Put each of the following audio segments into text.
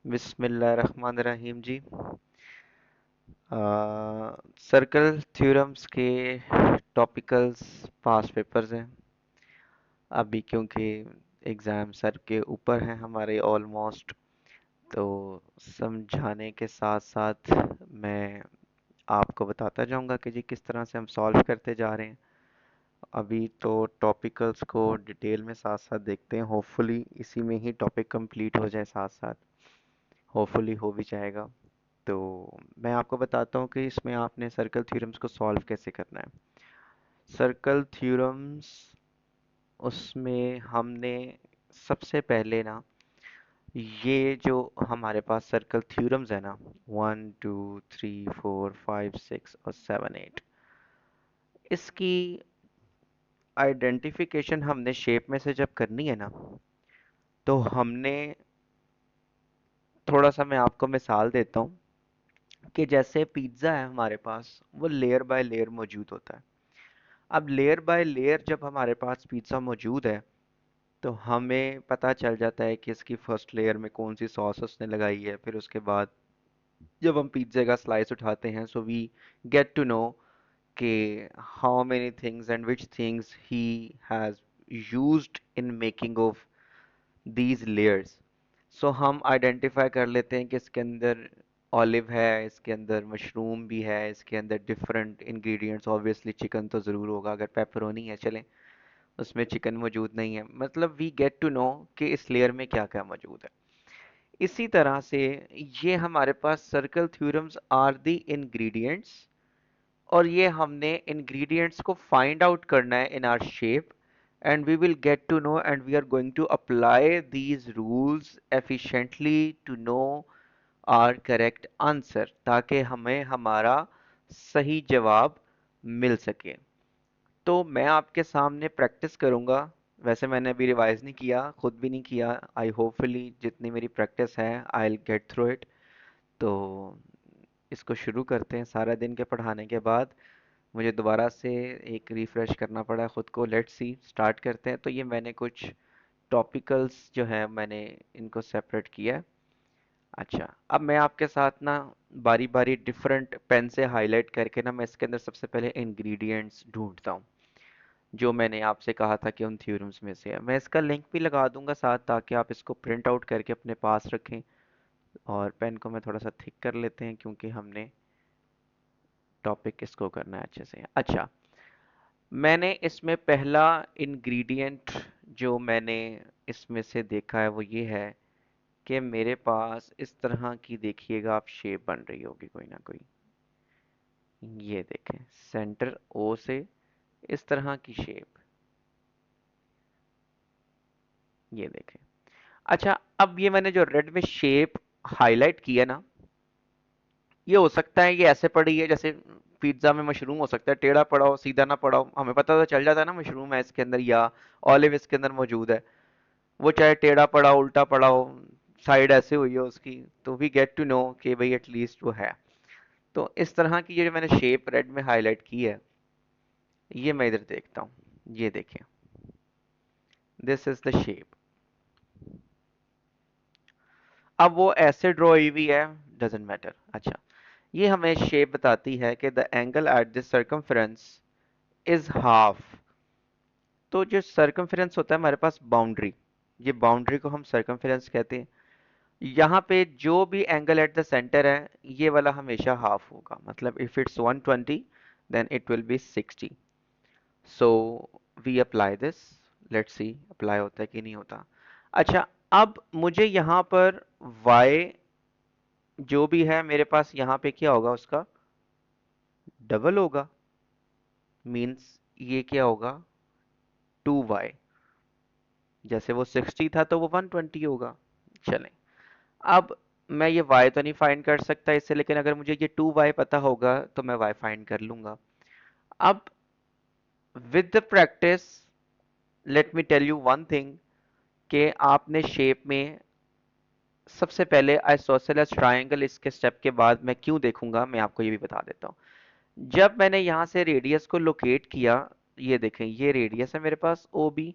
बिस्मिल्लाहिर्रहमानिर्रहीम जी। Circle theorems के topicals पास papers हैं अभी, क्योंकि एग्ज़ाम सर के ऊपर हैं हमारे ऑलमोस्ट। तो समझाने के साथ साथ मैं आपको बताता जाऊंगा कि जी किस तरह से हम सॉल्व करते जा रहे हैं। अभी तो टॉपिकल्स को डिटेल में साथ साथ देखते हैं, होपफुली इसी में ही टॉपिक कंप्लीट हो जाए, साथ साथ होपफुली हो भी जाएगा। तो मैं आपको बताता हूँ कि इसमें आपने सर्कल थ्योरम्स को सॉल्व कैसे करना है। सर्कल थ्योरम्स, उसमें हमने सबसे पहले ना, ये जो हमारे पास सर्कल थ्योरम्स है ना, 1 2 3 4 5 6 और 7 8, इसकी आइडेंटिफिकेशन हमने शेप में से जब करनी है ना, तो हमने थोड़ा सा, मैं आपको मिसाल देता हूँ कि जैसे पिज्ज़ा है हमारे पास, वो लेयर बाय लेयर मौजूद होता है। अब लेयर बाय लेयर जब हमारे पास पिज़्ज़ा मौजूद है, तो हमें पता चल जाता है कि इसकी फर्स्ट लेयर में कौन सी सॉस उसने लगाई है। फिर उसके बाद जब हम पिज़्ज़ा का स्लाइस उठाते हैं, so we get to know कि how many things and which things he has used in making of these layers. सो हम आइडेंटिफाई कर लेते हैं कि इसके अंदर ऑलिव है, इसके अंदर मशरूम भी है, इसके अंदर डिफरेंट इंग्रेडिएंट्स, ऑब्वियसली चिकन तो ज़रूर होगा, अगर पेपरोनी है चलें, उसमें चिकन मौजूद नहीं है, मतलब वी गेट टू नो कि इस लेयर में क्या क्या मौजूद है। इसी तरह से ये हमारे पास circle theorems are the ingredients, और ये हमने इंग्रेडिएंट्स को फाइंड आउट करना है in our shape, and we will get to know and we are going to apply these rules efficiently to know our correct answer, ताकि हमें हमारा सही जवाब मिल सके। तो मैं आपके सामने प्रैक्टिस करूंगा। वैसे मैंने अभी रिवाइज नहीं किया, खुद भी नहीं किया। आई होपफुली जितनी मेरी प्रैक्टिस है I will get through it. तो इसको शुरू करते हैं। सारा दिन के पढ़ाने के बाद मुझे दोबारा से एक रिफ्रेश करना पड़ा खुद को। लेट्स सी, स्टार्ट करते हैं। तो ये मैंने कुछ टॉपिकल्स जो है मैंने इनको सेपरेट किया है। अच्छा, अब मैं आपके साथ ना बारी बारी डिफरेंट पेन से हाईलाइट करके ना, मैं इसके अंदर सबसे पहले इंग्रेडिएंट्स ढूंढता हूँ जो मैंने आपसे कहा था कि उन थ्योरम्स में से है। मैं इसका लिंक भी लगा दूंगा साथ, ताकि आप इसको प्रिंट आउट करके अपने पास रखें। और पेन को मैं थोड़ा सा थिक कर लेते हैं, क्योंकि हमने टॉपिक इसको करना है अच्छे से। अच्छा, मैंने इसमें पहला इंग्रेडिएंट जो मैंने इसमें से देखा है वो ये है कि मेरे पास इस तरह की, देखिएगा आप, शेप बन रही होगी कोई ना कोई। ये देखें, सेंटर ओ से इस तरह की शेप, ये देखें। अच्छा, अब ये मैंने जो रेड में शेप हाईलाइट किया ना, ये हो सकता है ये ऐसे पड़ी है जैसे पिज्जा में मशरूम हो सकता है, टेढ़ा पड़ा हो सीधा ना पड़ा हो, हमें पता तो चल जाता है ना मशरूम है इसके अंदर या ऑलिव इसके अंदर मौजूद है। वो चाहे टेढ़ा पड़ा हो, उल्टा पड़ा हो, साइड ऐसे हुई हो उसकी, तो वी गेट टू नो कि भाई एटलीस्ट वो है। तो इस तरह की जो मैंने शेप रेड में हाईलाइट की है, ये मैं इधर देखता हूँ। ये देखें, दिस इज द शेप। अब वो ऐसे ड्रॉ हुई हुई है, डजेंट मैटर। अच्छा, ये हमें शेप बताती है कि the angle at this circumference is half. तो जो सर्कमफ्रेंस होता है हमारे पास बाउंड्री, ये बाउंड्री को हम सर्कमफ्रेंस कहते हैं। यहाँ पे जो भी एंगल एट द सेंटर है, ये वाला हमेशा हाफ होगा। मतलब if it's 120 then it will be 60। So we apply this. Let's see apply होता है कि नहीं होता। अच्छा, अब मुझे यहाँ पर y जो भी है मेरे पास, यहाँ पे क्या होगा, उसका डबल होगा। मीन्स ये क्या होगा, 2y। जैसे वो 60 था तो वो 120 होगा। चलें, अब मैं ये y तो नहीं फाइंड कर सकता इससे, लेकिन अगर मुझे ये 2y पता होगा तो मैं y फाइंड कर लूंगा। अब with the practice, let me tell you one thing, कि आपने शेप में सबसे पहले आइसोसेलेस ट्रायंगल, इसके स्टेप के बाद मैं क्यों देखूंगा, मैं आपको ये भी बता देता हूँ। जब मैंने यहाँ से रेडियस को लोकेट किया, ये देखें, ये रेडियस है मेरे पास ओ बी,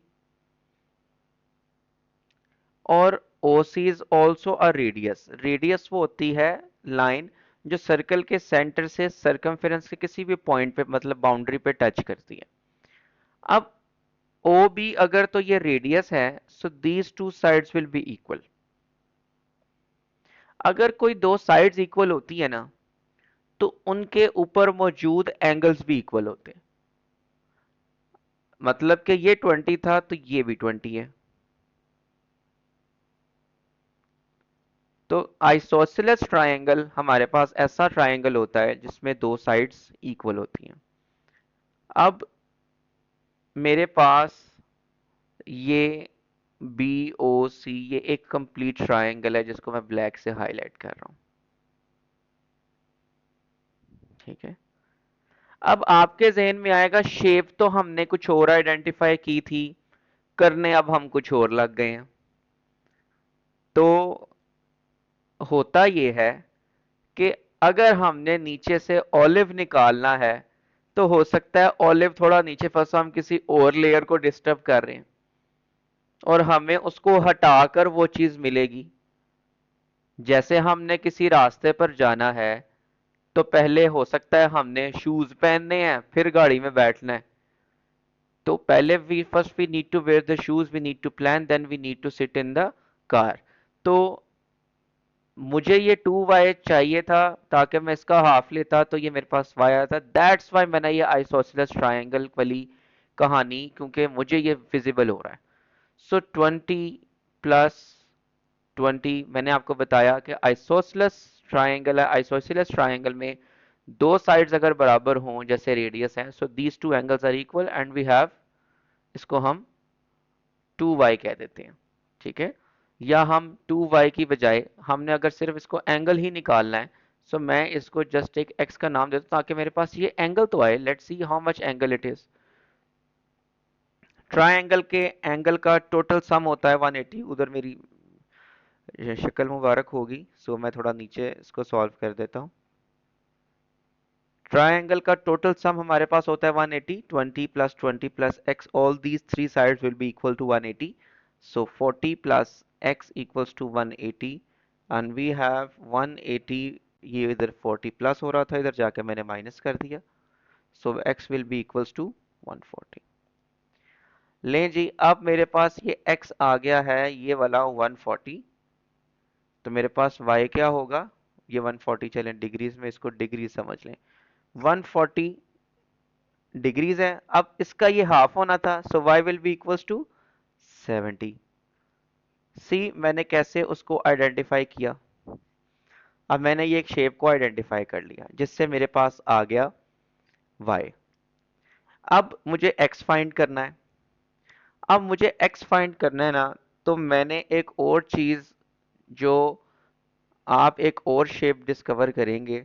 और OC is also a radius. Radius वो होती है लाइन जो सर्कल के सेंटर से सर्कमफेरेंस के किसी भी पॉइंट पे मतलब बाउंड्री पे टच करती है। अब OB अगर तो ये रेडियस है, so these two sides will be equal. अगर कोई दो साइड्स इक्वल होती है ना, तो उनके ऊपर मौजूद एंगल्स भी इक्वल होते हैं। मतलब कि ये 20 था तो ये भी 20 है। तो आइसोसेलेस ट्रायंगल हमारे पास ऐसा ट्रायंगल होता है जिसमें दो साइड्स इक्वल होती हैं। अब मेरे पास ये BOC ये एक कंप्लीट ट्रायंगल है जिसको मैं ब्लैक से हाईलाइट कर रहा हूँ। ठीक है। अब आपके जहन में आएगा शेप तो हमने कुछ और आइडेंटिफाई की थी, करने अब हम कुछ और लग गए हैं। तो होता ये है कि अगर हमने नीचे से ऑलिव निकालना है, तो हो सकता है ऑलिव थोड़ा नीचे फंसा, हम किसी और लेयर को डिस्टर्ब कर रहे हैं और हमें उसको हटाकर वो चीज मिलेगी। जैसे हमने किसी रास्ते पर जाना है, तो पहले हो सकता है हमने शूज पहनने हैं फिर गाड़ी में बैठना है। तो पहले we need to wear the shoes, we need to plan, then we need to sit in the car. तो मुझे ये 2y चाहिए था ताकि मैं इसका हाफ लेता तो ये मेरे पास y आता। दैट्स वाई मैंने ये आइसोसेलेस ट्रायंगल वाली कहानी, क्योंकि मुझे ये विजिबल हो रहा है। सो 20 + 20 मैंने आपको बताया कि आइसोसेलेस ट्रायंगल है। आइसोसेलेस ट्रायंगल में दो साइड्स अगर बराबर हों जैसे रेडियस है, so these two angles are equal and we have, इसको हम 2y कह देते हैं। ठीक है। या हम 2y की बजाय हमने अगर सिर्फ इसको एंगल ही निकालना है, सो मैं इसको जस्ट एक x का नाम देता हूं ताकि मेरे पास ये एंगल तो आए। Let's see how much angle it is. Triangle के एंगल का टोटल सम होता है 180। उधर मेरी शक्ल मुबारक होगी, सो मैं थोड़ा नीचे इसको सॉल्व कर देता हूँ। ट्रायंगल का टोटल सम हमारे पास होता है 180। 20 + 20 + x, all these three sides will be equal to 180। So 40 + x equals to 180 and we have 180। ये इधर 40 प्लस हो रहा था, इधर जाके मैंने माइनस कर दिया। So x will be equals to 140। लें जी, अब मेरे पास ये x आ गया है ये वाला 140। तो मेरे पास y क्या होगा, ये 140, चलें डिग्रीज में इसको डिग्री समझ लें। 140 डिग्रीज है। अब इसका ये हाफ होना था, so y will be equals to 70। See मैंने कैसे उसको आइडेंटिफाई किया। अब मैंने ये एक शेप को आइडेंटिफाई कर लिया जिससे मेरे पास आ गया y। अब मुझे x फाइंड करना है। अब मुझे x फाइंड करना है ना, तो मैंने एक और चीज, जो आप एक और शेप डिस्कवर करेंगे,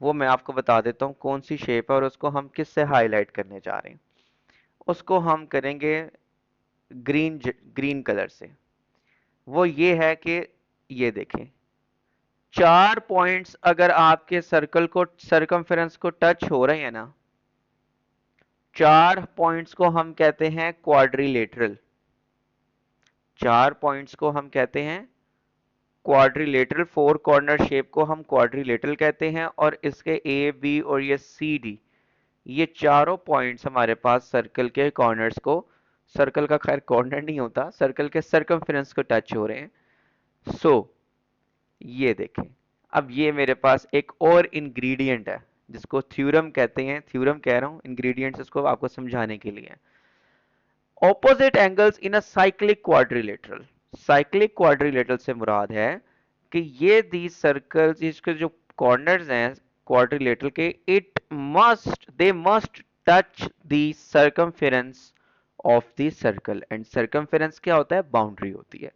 वो मैं आपको बता देता हूँ कौन सी शेप है और उसको हम किस से हाईलाइट करने जा रहे हैं। उसको हम करेंगे ग्रीन, ग्रीन कलर से। वो ये है कि ये देखें, चार पॉइंट्स अगर आपके सर्कल को सरकमफेरेंस को टच हो रहे हैं ना, चार पॉइंट्स को हम कहते हैं क्वाड्रिलेटरल। चार पॉइंट्स को हम कहते हैं क्वाड्रिलेटरल। फोर कॉर्नर शेप को हम क्वाड्रिलेटरल कहते हैं। और इसके ए बी और ये सी डी, ये चारों पॉइंट्स हमारे पास सर्कल के कॉर्नर्स को, सर्कल का खैर कॉर्नर नहीं होता, सर्कल के सरकमफेरेंस को टच हो रहे हैं। सो ये देखें, अब ये मेरे पास एक और इंग्रेडिएंट है जिसको थ्योरम कहते हैं। थ्योरम कह रहा हूँ, इंग्रेडिएंट्स इसको आपको समझाने के लिए। Opposite angles in a cyclic quadrilateral. Cyclic quadrilateral से मुराद है कि ये दी सर्कल्स, इसके जो कॉर्नर्स हैं क्वाड्रिलेटरल के, it must they must touch the circumference of the circle. And circumference क्या होता है, बाउंड्री होती है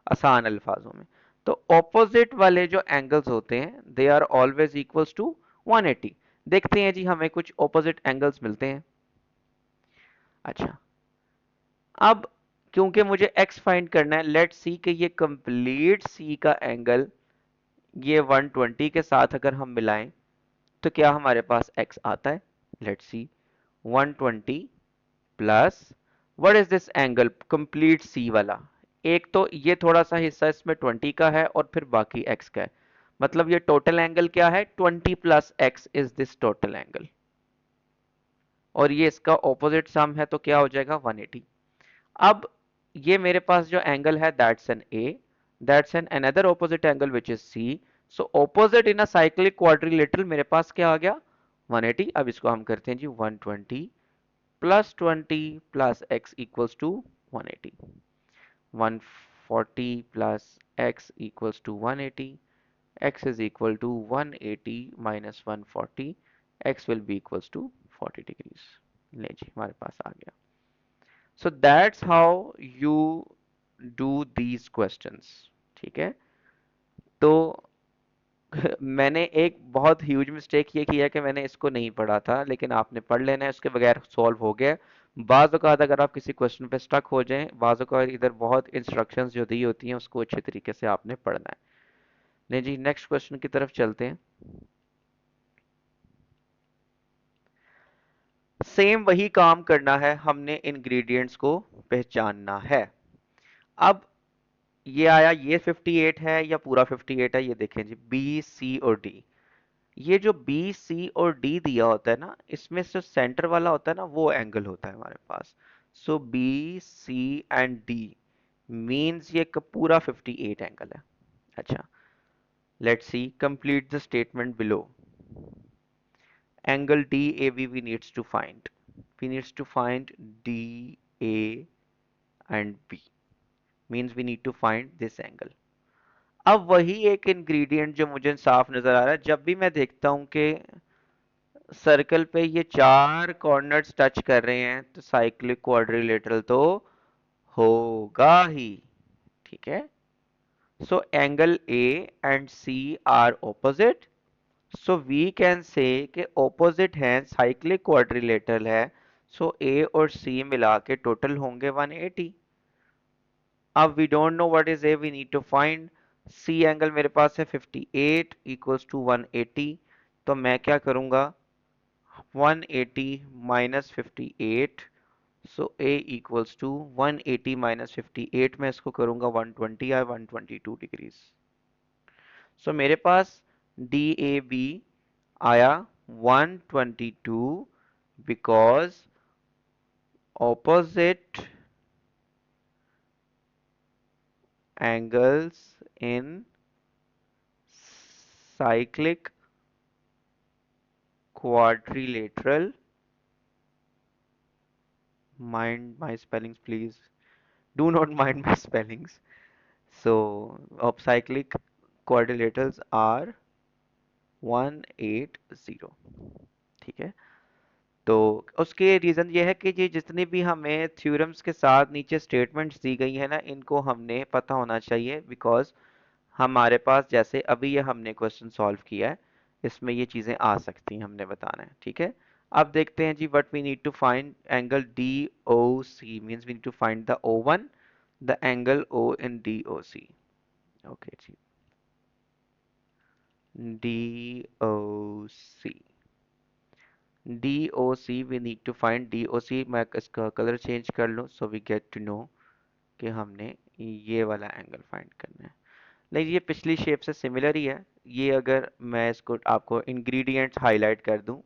आसान अल्फाजों में। तो ऑपोजिट वाले जो एंगल्स होते हैं they are always equals to 180। देखते हैं जी हमें कुछ ऑपोजिट एंगल्स मिलते हैं। अच्छा, अब क्योंकि मुझे x फाइंड करना है, लेट्स सी कि ये कंप्लीट c का एंगल ये 120 के साथ अगर हम मिलाएं तो क्या हमारे पास x आता है। Let's C, 120 plus what is this angle complete c वाला, एक तो ये थोड़ा सा हिस्सा इसमें 20 का है और फिर बाकी x का है, मतलब ये टोटल एंगल क्या है, 20 plus x is this total angle, और ये इसका ऑपोजिट सम है तो क्या हो जाएगा 180। अब ये मेरे पास जो एंगल है that's an A, that's an another opposite angle which is C, so opposite in a cyclic quadrilateral मेरे पास क्या आ गया 180। अब इसको हम करते हैं जी 120 plus 20 plus x equals to 180, 140 plus x equals to 180, x is equal to 180 minus 140, x will be equals to 40 degrees। ले जी हमारे पास आ गया। So that's how you do these questions। ठीक है, तो मैंने एक बहुत ह्यूज मिस्टेक ये किया कि मैंने इसको नहीं पढ़ा था, लेकिन आपने पढ़ लेना है, उसके बगैर सॉल्व हो गया। बाज़ औक़ात अगर आप किसी क्वेश्चन पे स्टक हो जाएं, बाज़ औक़ात इधर बहुत इंस्ट्रक्शंस जो दी होती हैं उसको अच्छे तरीके से आपने पढ़ना है। नहीं जी, नेक्स्ट क्वेश्चन की तरफ चलते हैं। सेम वही काम करना है, हमने इंग्रेडिएंट्स को पहचानना है। अब ये आया, ये 58 है या पूरा 58 है, ये देखें जी, बी सी और डी। ये जो बी सी और डी दिया होता है ना, इसमें से सेंटर वाला होता है ना, वो एंगल होता है हमारे पास। So B C and D means ये पूरा 58 एंगल है। अच्छा, let's see, complete the statement below. Angle DAV we needs to find. We needs to find DA and B. Means we need to find this angle. अब वही एक ingredient जो मुझे साफ नजर आ रहा है, जब भी मैं देखता हूं कि सर्कल पे ये चार कॉर्नर्स टच कर रहे हैं तो साइक्लिक क्वाड्रिलेटरल तो होगा ही। ठीक है, so angle A and C are opposite, so we can say कि ऑपोजिट हैं, साइक्लिक क्वाड्रिलेटरल है, सो ए और सी मिला के टोटल होंगे 180। अब we don't know what is A, we need to find. C angle मेरे पास है 58 इक्वल्स टू 180, तो मैं क्या करूंगा 180 minus 58, so A equals to 180 minus 58 में इसको करूंगा 120 या 122 डिग्रीज। सो मेरे पास डी ए बी आया 122 because opposite angles in cyclic quadrilateral, mind my spellings please, do not mind my spellings, so of cyclic quadrilaterals are 180। ठीक है, तो उसके रीज़न ये है कि ये जितनी भी हमें थ्योरम्स के साथ नीचे स्टेटमेंट्स दी गई है ना, इनको हमने पता होना चाहिए, बिकॉज हमारे पास जैसे अभी ये हमने क्वेश्चन सॉल्व किया है, इसमें ये चीज़ें आ सकती हैं, हमने बताना है। ठीक है, अब देखते हैं जी, what we need to find angle D O C, means we need to find the O one, the angle O in D O C. Okay जी, D O C, D O C we need to find D O C. मैं इसका colour change कर लूँ so we get to know कि हमने ये वाला angle find करना है। नहीं, ये पिछली शेप से सिमिलर ही है। ये अगर मैं इसको आपको इंग्रेडिएंट्स हाईलाइट कर दूं,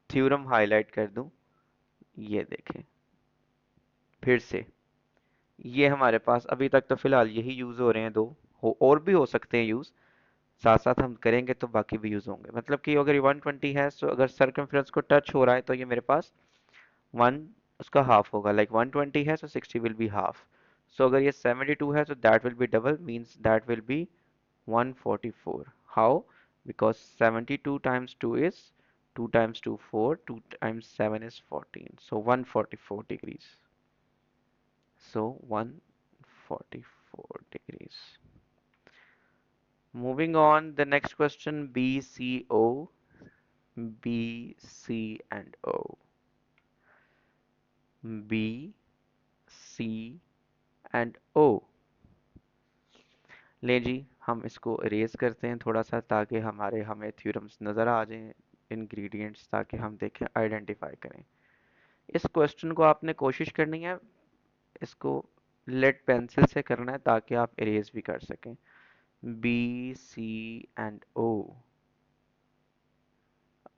थ्योरम हाईलाइट कर दूं, ये देखें फिर से, ये हमारे पास अभी तक तो फिलहाल यही यूज हो रहे हैं दो, और भी हो सकते हैं यूज, साथ साथ हम करेंगे तो बाकी भी यूज होंगे। मतलब कि अगर ये 120 है, तो अगर सर्कमफ्रेंस को टच हो रहा है तो ये मेरे पास वन उसका हाफ होगा, लाइक 120 है तो 60 विल बी हाफ। सो अगर ये 72 है तो that will be double, means that will be 144। How? Because 72 times 2 is 2 times 2 4, 2 times 7 is 14. So 144 degrees. So 144 degrees. Moving on, the next question, B, C, O, B, C and O. B, C and O. ले जी, हम इसको erase करते हैं थोड़ा सा, ताकि हमें theorems नज़र आ जाएं, इंग्रेडिएंट्स, ताकि हम देखें, आइडेंटिफाई करें। इस क्वेश्चन को आपने कोशिश करनी है इसको लेड पेंसिल से करना है ताकि आप इरेज भी कर सकें। B C and O.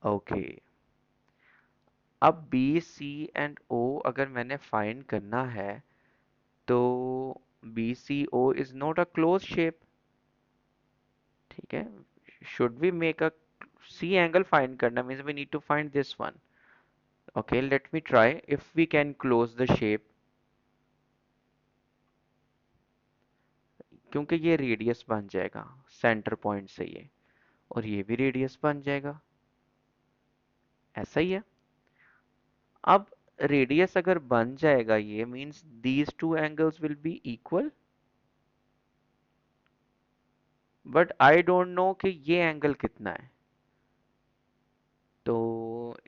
Okay, अब बी सी एंड ओ अगर मैंने फाइंड करना है तो B C O is not a close shape. ठीक है, should we make a C angle find करना means we need to find this one. Okay, let me try if we can close the shape, क्योंकि ये radius बन जाएगा centre point से ये, और ये भी रेडियस बन जाएगा, ऐसा ही है। अब रेडियस अगर बन जाएगा ये means these two angles will be equal, but I don't know कि ये एंगल कितना है। तो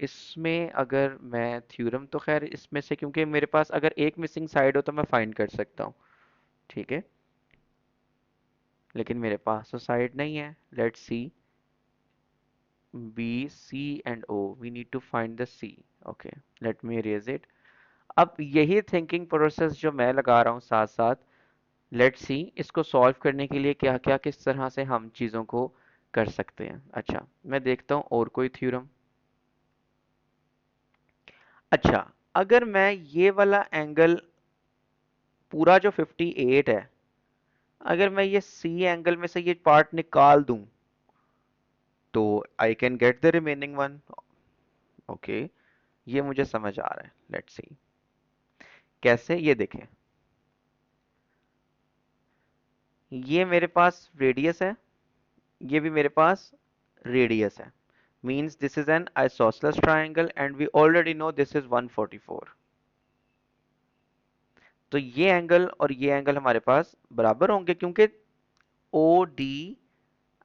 इसमें अगर मैं थ्योरम तो खैर इसमें से, क्योंकि मेरे पास अगर एक मिसिंग साइड हो तो मैं फाइंड कर सकता हूँ। ठीक है, लेकिन मेरे पास तो साइड नहीं है। Let's see, B C and O, we need to find the C. Okay, let me erase it. अब यही थिंकिंग प्रोसेस जो मैं लगा रहा हूँ साथ साथ, लेट्स सी इसको सॉल्व करने के लिए क्या क्या किस तरह से हम चीज़ों को कर सकते हैं। अच्छा, मैं देखता हूँ और कोई थ्योरम। अच्छा, अगर मैं ये वाला एंगल पूरा जो 58 है, अगर मैं ये सी एंगल में से ये पार्ट निकाल दूं तो I can get the remaining one. Okay, ये मुझे समझ आ रहा है। लेट्स सी कैसे, ये देखें। ये मेरे पास रेडियस है, ये भी मेरे पास रेडियस है, means this is an isosceles triangle and we already know this is 144। तो ये एंगल और ये एंगल हमारे पास बराबर होंगे क्योंकि OD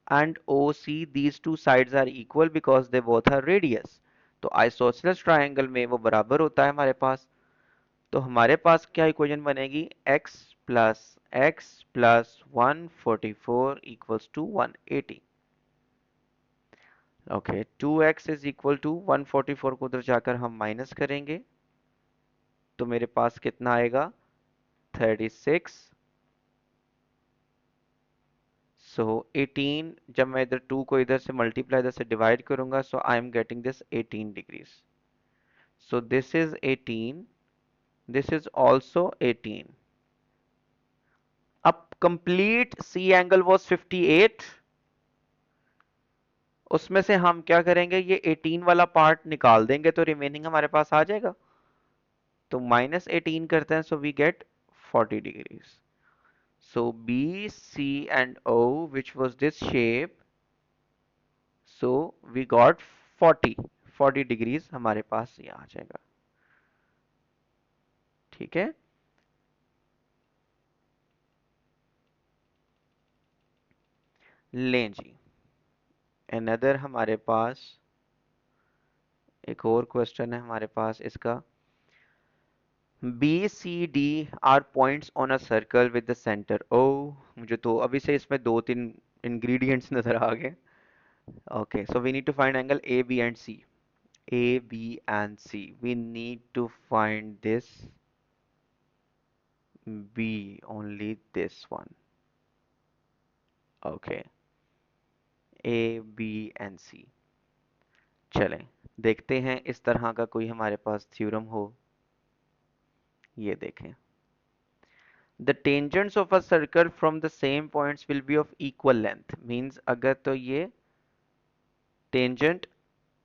and OC, these two sides are equal because they both are radius। तो isosceles triangle में वो बराबर होता है हमारे पास। तो हमारे पास क्या इक्वेशन बनेगी, x + 144 equals to 180। Okay, 2x is equal to 144 को उधर जाकर हम माइनस करेंगे तो मेरे पास कितना आएगा, 36। सो 18, जब मैं इधर 2 को इधर से मल्टीप्लाई इधर से डिवाइड करूंगा, so I am getting this 18 degrees. So this is 18, this is also 18। अब कंप्लीट सी एंगल वाज 58, उसमें से हम क्या करेंगे, ये 18 वाला पार्ट निकाल देंगे तो रिमेनिंग हमारे पास आ जाएगा। तो -18 करते हैं, so we get 40 degrees. So B, C and O, which was this shape, so we got 40 degrees हमारे पास ये आ जाएगा। ठीक है, लें जी, अनदर हमारे पास एक और क्वेश्चन है हमारे पास इसका। B C D are points on a circle with the centre O. मुझे तो अभी से इसमें दो तीन इंग्रेडिएंट्स नजर आ गए। Okay, so we need to find angle A B and C. A, B and C, we need to find this B, only this one। Okay, A, B and C। चलें देखते हैं इस तरह का कोई हमारे पास थ्योरम हो। ये देखें, the tangents of a circle from the same points will be of equal length, means अगर तो ये टेंजेंट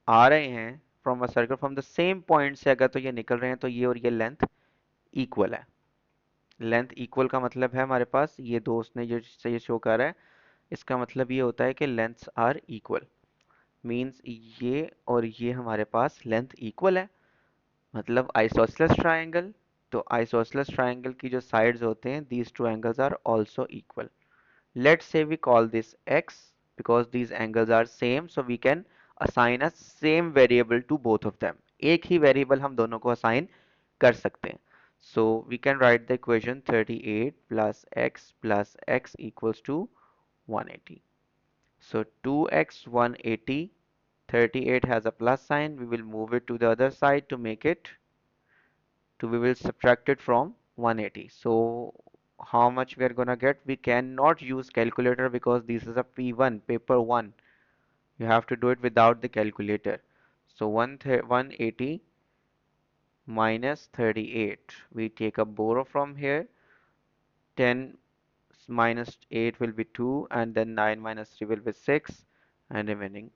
आ रहे हैं from a circle from the same point से, अगर तो ये निकल रहे हैं तो ये और ये लेंथ इक्वल है। लेंथ इक्वल का मतलब है हमारे पास ये दो उसने जो ये शो कर रहा है, इसका मतलब ये होता है कि लेंथ्स आर इक्वल, मींस ये और ये हमारे पास लेंथ इक्वल है, मतलब आइसोसेलेस ट्रायंगल। तो आइसोसेलेस ट्रायंगल की जो साइड्स होते हैं, these two angles are also equal. Let's say we call this x because these angles are same, so we can assign a same variable to both of them। एक ही variable हम दोनों को assign कर सकते हैं। so we can write the equation 38 plus x equals to 180। So 2x 180, 38 has a plus sign, we will move it to the other side to make it, to we will subtract it from 180। So how much we are gonna get? We cannot use calculator because this is a P1, paper 1. You have to do it without the calculator. So 180 minus 38. We take a borrow from here. 10 minus 8 will be 2, and then 9 minus 3 will be 6, and remaining.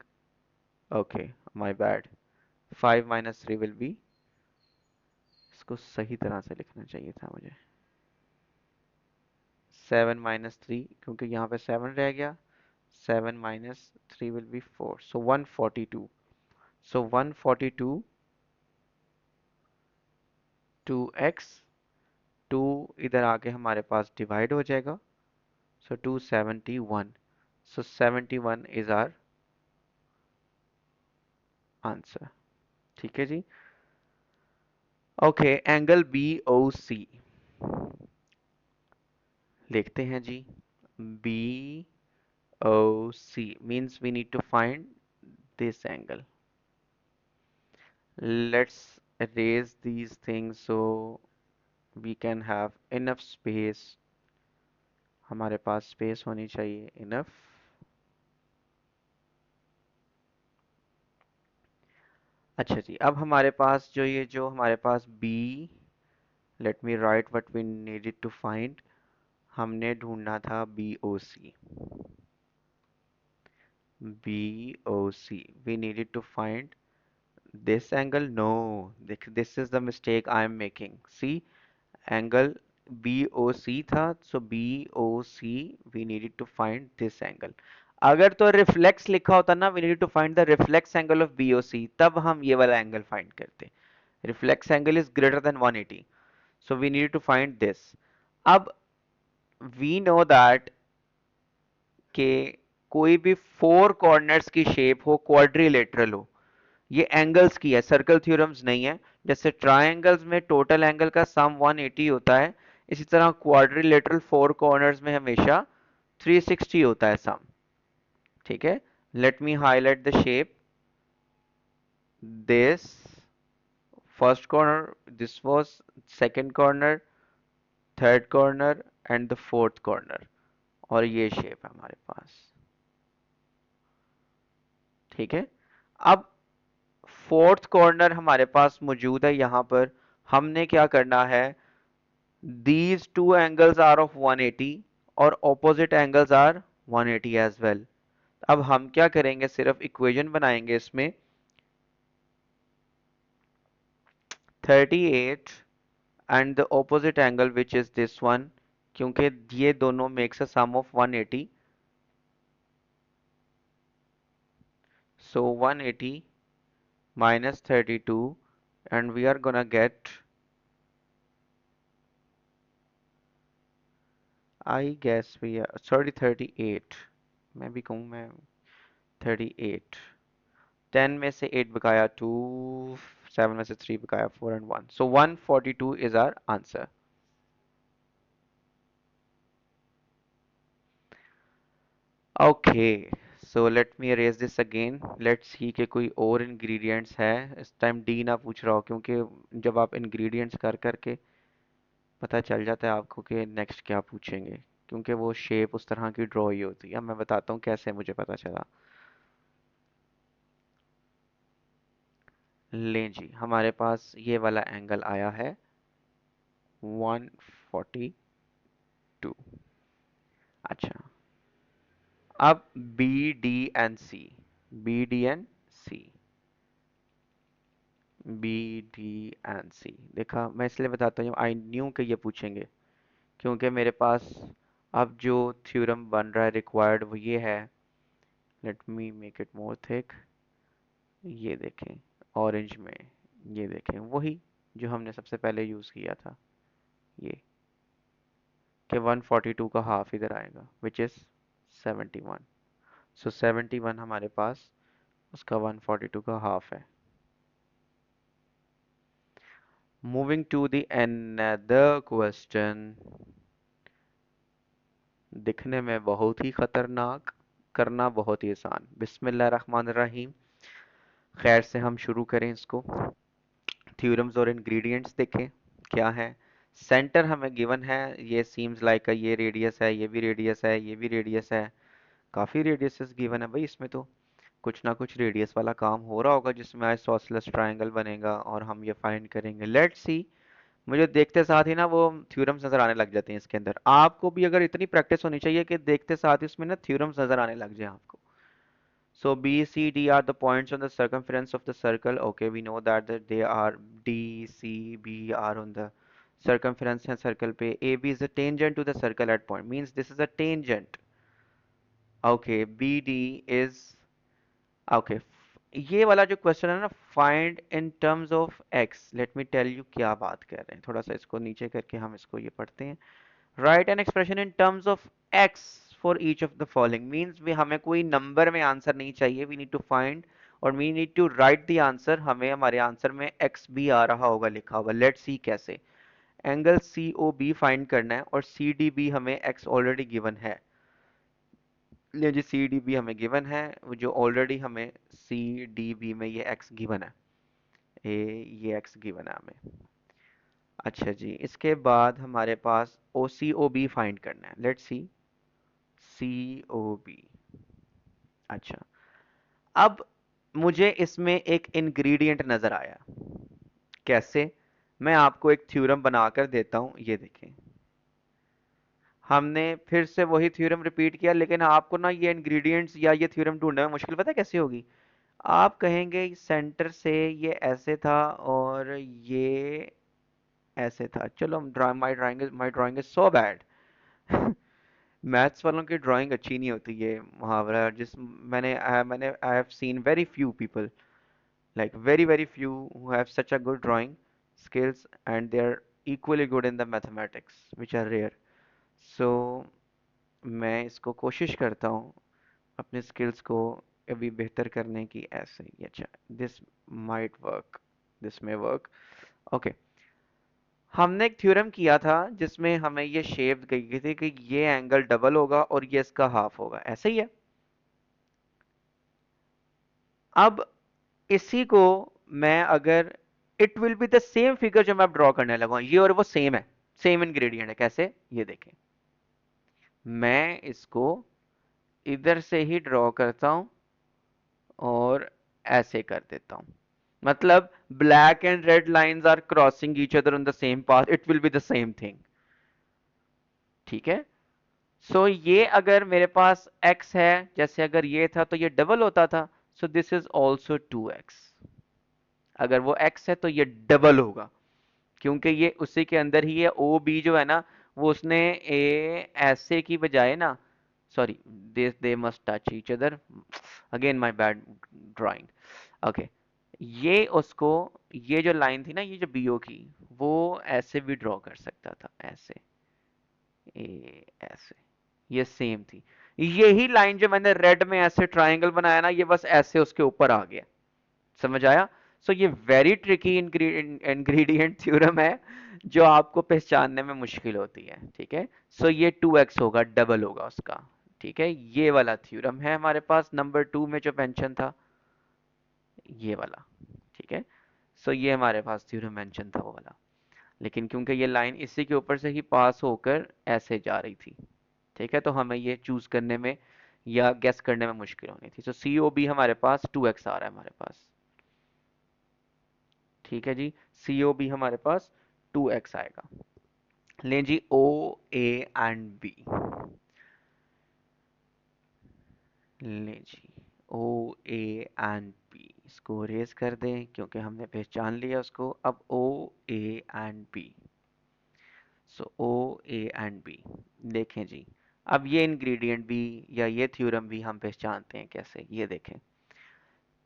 Okay, my bad. 5 minus 3 will be, इसको सही तरह से लिखना चाहिए था मुझे. 7 minus 3, क्योंकि यहाँ पे 7 रह गया. 7 minus 3 will be 4. So 142. So 142 2x 2 इधर आके हमारे पास डिवाइड हो जाएगा. So 271. So 71 is our answer. ठीक है जी. Okay, angle B O C लिखते हैं जी. B O C means we need to find this angle. Let's erase these things so we can have enough space. हमारे पास space होनी चाहिए enough. अच्छा जी, अब हमारे पास जो हमारे पास B, let me write what we needed to find. हमने ढूंढना था BOC. BOC. We needed to find this angle. No, this is the mistake I am making. See, angle BOC था, so BOC we needed to find this angle. अगर तो reflex लिखा होता ना, we needed to find the reflex angle of BOC, तब हम ये वाला एंगल फाइंड करते. Reflex angle is greater than 180, so we needed to find this. अब we know that कि कोई भी फोर कॉर्नर्स की शेप हो, क्वाड्रिलेटरल हो, ये एंगल्स की है, सर्कल थ्योरम्स नहीं है. जैसे ट्रायंगल्स में टोटल एंगल का सम 180 होता है, इसी तरह क्वाड्रिलेटरल फोर कॉर्नर्स में हमेशा 360 होता है सम. ठीक है. Let me highlight the shape. This first corner, this was second corner, third corner and the fourth corner, और ये शेप है हमारे पास. ठीक है. अब फोर्थ कॉर्नर हमारे पास मौजूद है यहां पर. हमने क्या करना है, these two angles are of 180 और opposite angles are 180 as well. अब हम क्या करेंगे, सिर्फ इक्वेशन बनाएंगे इसमें. 38 and the opposite angle which is this one, क्योंकि ये दोनों makes a sum of 180. So 180 minus 32, and we are gonna get, I guess we are, sorry, 38. मैं भी कहूँ मैं 38. 10 में से 8 बकाया 2, 7 में से 3 बकाया 4 and 1. So 142 is our answer. Okay, so let me erase this again. Let's see कि कोई और ingredients है. इस टाइम डी ना पूछ रहा हो, क्योंकि जब आप ingredients कर करके पता चल जाता है आपको कि नेक्स्ट क्या पूछेंगे, क्योंकि वो शेप उस तरह की ड्रॉ ही होती है. अब मैं बताता हूँ कैसे मुझे पता चला. लें जी, हमारे पास ये वाला एंगल आया है 142. अच्छा, अब B D and C. B D and C. B D and C देखा, मैं इसलिए बताता हूँ, आई न्यू कि ये पूछेंगे, क्योंकि मेरे पास अब जो थ्योरम बन रहा है रिक्वायर्ड वो ये है. Late me make it more thick. ये देखें, ऑरेंज में, ये देखें वही जो हमने सबसे पहले यूज़ किया था, ये कि 142 का हाफ इधर आएगा विच इज़ 71. सो 71 हमारे पास उसका 142 का हाफ है. Moving to the another question. दिखने में बहुत ही खतरनाक, करना बहुत ही आसान. बिस्मिल्लाहिर्रहमानिर्रहीम. खैर से हम शुरू करें इसको. थ्योरम्स और इंग्रेडिएंट्स देखें क्या है. सेंटर हमें गिवन है, ये सीम्स लाइक ये रेडियस है, ये भी रेडियस है, ये भी रेडियस है, काफी रेडियसेस गिवन है भाई इसमें तो। कुछ ना कुछ रेडियस वाला काम हो रहा होगा जिसमें आइसोसेलेस ट्रायंगल बनेगा और हम ये फाइंड करेंगे। Let's see. मुझे देखते साथ ही ना वो थ्योरम्स नजर आने लग जाते हैं इसके अंदर। आपको भी अगर इतनी प्रैक्टिस होनी चाहिए कि देखते साथ ही उसमें ना थ्योरम्स नजर आने लग जाए आपको। So B, C, D are the points on the circumference of the circle. Okay, we know that they are D, C, B are on the circumference and circle पे. AB is a tangent to the circle at point. Means this is a tangent. Okay, BD is okay. ये वाला जो question है ना, find in terms of x, let me tell you क्या बात कर रहे हैं। थोड़ा सा इसको नीचे करके हम इसको ये पढ़ते हैं। Write an expression in terms of x for each of the following. Means भी हमें कोई नंबर में आंसर नहीं चाहिए, वी नीड टू फाइंड और we need to write the answer. हमें हमारे आंसर में एक्स भी आ रहा होगा लिखा हुआ। लेट्स सी कैसे। Angle C O B find करना है और सी डी बी हमें एक्स ऑलरेडी गिवन है। ले जी, सी डी बी हमें गिवन है, जो ऑलरेडी हमें सी डी बी में ये एक्स गिवन है। ये एक्स गिवन है हमें। अच्छा जी, इसके बाद हमारे पास ओ सी ओ बी फाइंड करना है। Let's see C O B. अच्छा, अब मुझे इसमें एक इंग्रेडिएंट नजर आया। कैसे? मैं आपको एक थ्योरम बनाकर देता हूं, ये देखें। हमने फिर से वही थ्योरम रिपीट किया, लेकिन आपको ना ये इंग्रेडिएंट्स या ये थ्योरम ढूंढने में मुश्किल पता है कैसे होगी। आप कहेंगे सेंटर से ये ऐसे था और ये ऐसे था। चलो, माई drawing is so bad. Maths वालों की ड्राइंग अच्छी नहीं होती। ये मुहावरा जिस मैंने I have seen very few people, like very few who have such a good drawing skills, and they are equally good in the mathematics, which are rare. So मैं इसको कोशिश करता हूँ अपने स्किल्स को अभी बेहतर करने की। ऐसे ही अच्छा, this might work, this may work. Okay, हमने एक थ्योरम किया था जिसमें हमें ये शेप गई थी कि ये एंगल डबल होगा और ये इसका हाफ होगा। ऐसे ही है। अब इसी को मैं अगर, it will be the same figure जो मैं अब ड्रॉ करने लगा हूं, ये और वो सेम है, सेम इंग्रेडिएंट है। कैसे? ये देखें, मैं इसको इधर से ही ड्रॉ करता हूं और ऐसे कर देता हूं। मतलब black and red lines are crossing each other on the same path, it will be the same thing. ठीक है। सो ये अगर मेरे पास x है, जैसे अगर ये था तो ये डबल होता था। सो दिस इज ऑल्सो 2x। अगर वो x है तो ये डबल होगा, क्योंकि ये उसी के अंदर ही है। ओ बी जो है ना, वो उसने ए ऐसे की बजाय ना, sorry, they must touch each other, again my bad drawing. Okay, ये उसको, ये जो लाइन थी ना, ये जो बीओ की, वो ऐसे भी ड्रॉ कर सकता था, ऐसे, ए ऐसे, ये सेम थी। यही लाइन जो मैंने रेड में ऐसे ट्रायंगल बनाया ना, ये बस ऐसे उसके ऊपर आ गया। समझ आया? सो ये वेरी ट्रिकी इंग्रेडिएंट थ्योरम है जो आपको पहचानने में मुश्किल होती है। ठीक है। सो ये 2x होगा, डबल होगा उसका। ठीक है, ये वाला थ्योरम है हमारे पास नंबर 2 में जो मेंशन था, ये वाला। ठीक है। सो ये हमारे पास थ्योरम मेंशन था वो वाला, लेकिन क्योंकि ये लाइन इसी के ऊपर से ही पास होकर ऐसे जा रही थी, ठीक है, तो हमें ये चूज करने में या गेस करने में मुश्किल होनी थी। सो सी ओ बी हमारे पास 2x आ रहा है हमारे पास। ठीक है जी, सी ओ बी हमारे पास 2x आएगा। लें जी, ओ ए एंड बी। लें जी, ओ ए एंड बी, इसको रेज कर दें क्योंकि हमने पहचान लिया उसको। अब O A and B. So O A and B. देखें जी, अब ये इंग्रेडिएंट भी या ये थ्योरम भी हम पहचानते हैं कैसे। ये देखें,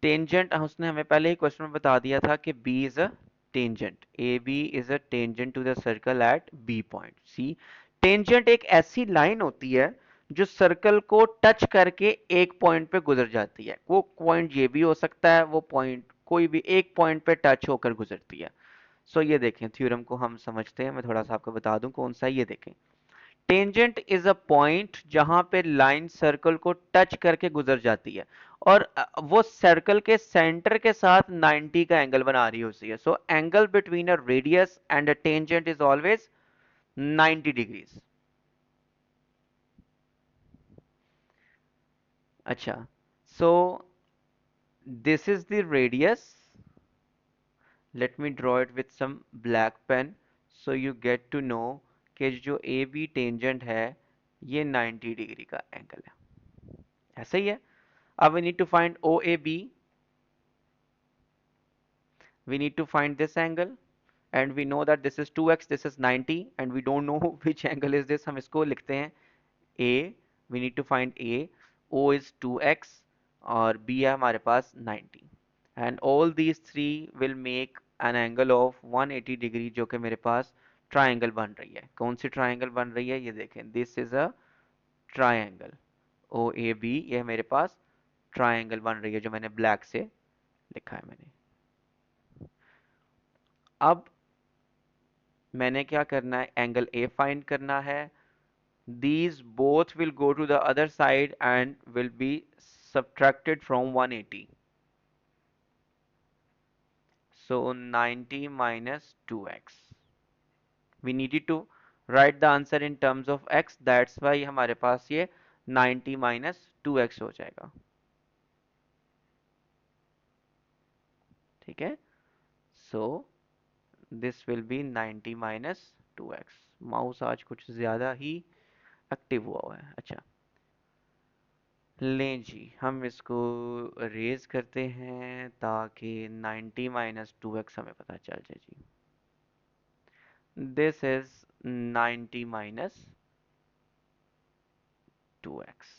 टेंजेंट, उसने हमें पहले ही क्वेश्चन में बता दिया था कि B is a tangent, A B is a tangent to the circle at B point. See, tangent एक ऐसी लाइन होती है जो सर्कल को टच करके एक पॉइंट पे गुजर जाती है। वो पॉइंट ये भी हो सकता है, वो पॉइंट कोई भी एक पॉइंट पे टच होकर गुजरती है। सो ये देखें, थ्योरम को हम समझते हैं। मैं थोड़ा सा आपको बता दूं कौन सा है। ये देखें, टेंजेंट इज अ पॉइंट जहां पे लाइन सर्कल को टच करके गुजर जाती है और वो सर्कल के सेंटर के साथ 90 का एंगल बना रही होती है। So angle between a radius and a tangent is always 90 degrees. अच्छा, so this is the radius. Let me draw it with some black pen so you get to know कि जो ए बी टेंजेंट है ये 90 degree का angle है। ऐसा ही है। अब we need to find O A B. We need to find this angle and we know that this is 2x, this is 90 and we don't know which angle is this। हम इसको लिखते हैं A। We need to find A। O is 2x और B है हमारे पास 90 and all these three will make an angle of 180 degree जो कि मेरे पास ट्राइंगल बन रही है। कौन सी ट्राइंगल बन रही है ये देखें, this is a triangle OAB। ये मेरे पास ट्राइंगल बन रही है जो मैंने ब्लैक से लिखा है मैंने। अब मैंने क्या करना है, एंगल ए फाइंड करना है। these both will go to the other side and will be subtracted from 180, so 90 minus 2x। we needed to write the answer in terms of x, that's why हमारे पास ये 90 minus 2x हो जाएगा। ठीक है, so this will be 90 minus 2x। Mouse आज कुछ ज्यादा ही active हुआ है। अच्छा, लें जी, हम इसको रेज करते हैं ताकि 90 माइनस 2x हमें पता चल जाए जी। This is 90 minus 2x।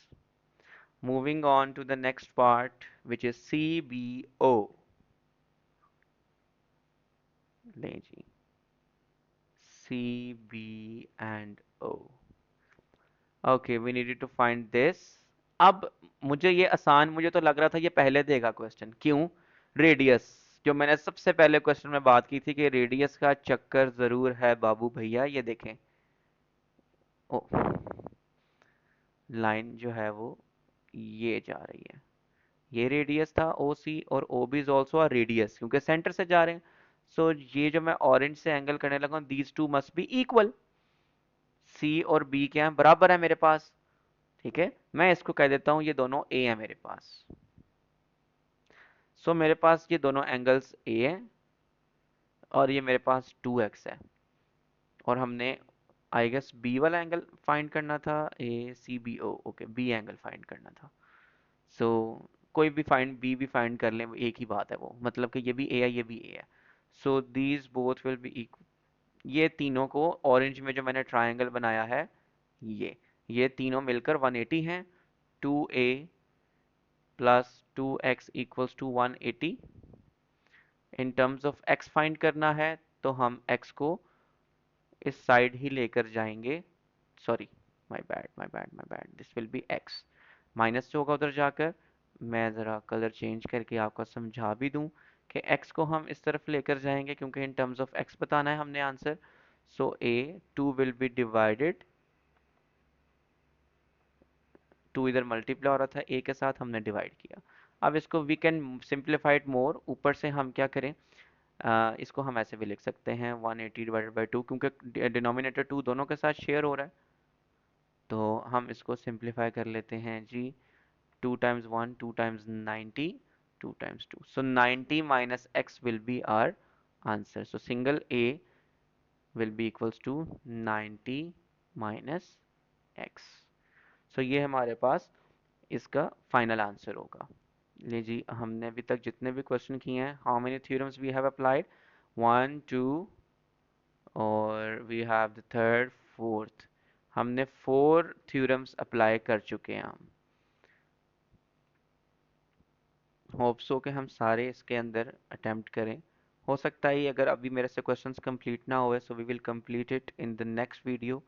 Moving on to the next part which is CBO। लें जी, CB and O। Okay, we needed to find this. अब मुझे ये आसान, मुझे तो लग रहा था ये पहले देगा क्वेश्चन। क्यों? रेडियस, जो मैंने सबसे पहले क्वेश्चन में बात की थी कि रेडियस का चक्कर जरूर है बाबू भैया। ये देखें, ओ, लाइन जो है वो ये जा रही है, ये रेडियस था OC और OB is also a radius क्योंकि सेंटर से जा रहे हैं। सो ये जो मैं ऑरेंज से एंगल करने लगा, these two must be equal. C और B क्या है, बराबर है मेरे पास। ठीक है, मैं इसको कह देता हूं ये दोनों A है मेरे पास। सो मेरे पास ये दोनों एंगल्स A है और ये मेरे पास 2x है और हमने आई गेस B वाला एंगल फाइंड करना था। ACBO, okay, B angle find करना था। सो कोई भी फाइंड, B भी फाइंड कर लें, एक ही बात है वो, मतलब कि ये भी A है ये भी A है। So these both will be equal. ये तीनों को ऑरेंज में जो मैंने ट्राइंगल बनाया है, ये तीनों मिलकर 180 हैं। 2A plus 2x equals to 180। In terms of x find करना है तो हम x को इस साइड ही लेकर जाएंगे। Sorry, my bad, this will be x। Minus से होगा उधर जाकर। मैं ज़रा कलर चेंज करके आपको समझा भी दूं कि x को हम इस तरफ लेकर जाएंगे क्योंकि इन टर्म्स ऑफ x बताना है हमने answer. So a 2 will be divided, 2 इधर मल्टीप्लाई हो रहा था a के साथ, हमने डिवाइड किया। अब इसको we can simplify it more. ऊपर से हम क्या करें, इसको हम ऐसे भी लिख सकते हैं 180 डिवाइडेड बाई 2 क्योंकि डिनोमिनेटर 2 दोनों के साथ शेयर हो रहा है। तो हम इसको सिंप्लीफाई कर लेते हैं जी। 2 times 1, 2 times 90, 2 times 2, so 90 minus x will be our answer. So single a will be equals to 90 minus x। So ये हमारे पास इसका फाइनल आंसर होगा। ले जी, हमने अभी तक जितने भी क्वेश्चन किए हैं, how many theorems we have applied, 1 2 और we have the third fourth. हमने 4 थ्योरम्स अप्लाई कर चुके हैं हम। होप सो कि हम सारे इसके अंदर अटेम्प्ट करें। हो सकता है अगर अभी मेरे से क्वेश्चंस कंप्लीट ना हुए, so we will complete it in the next video.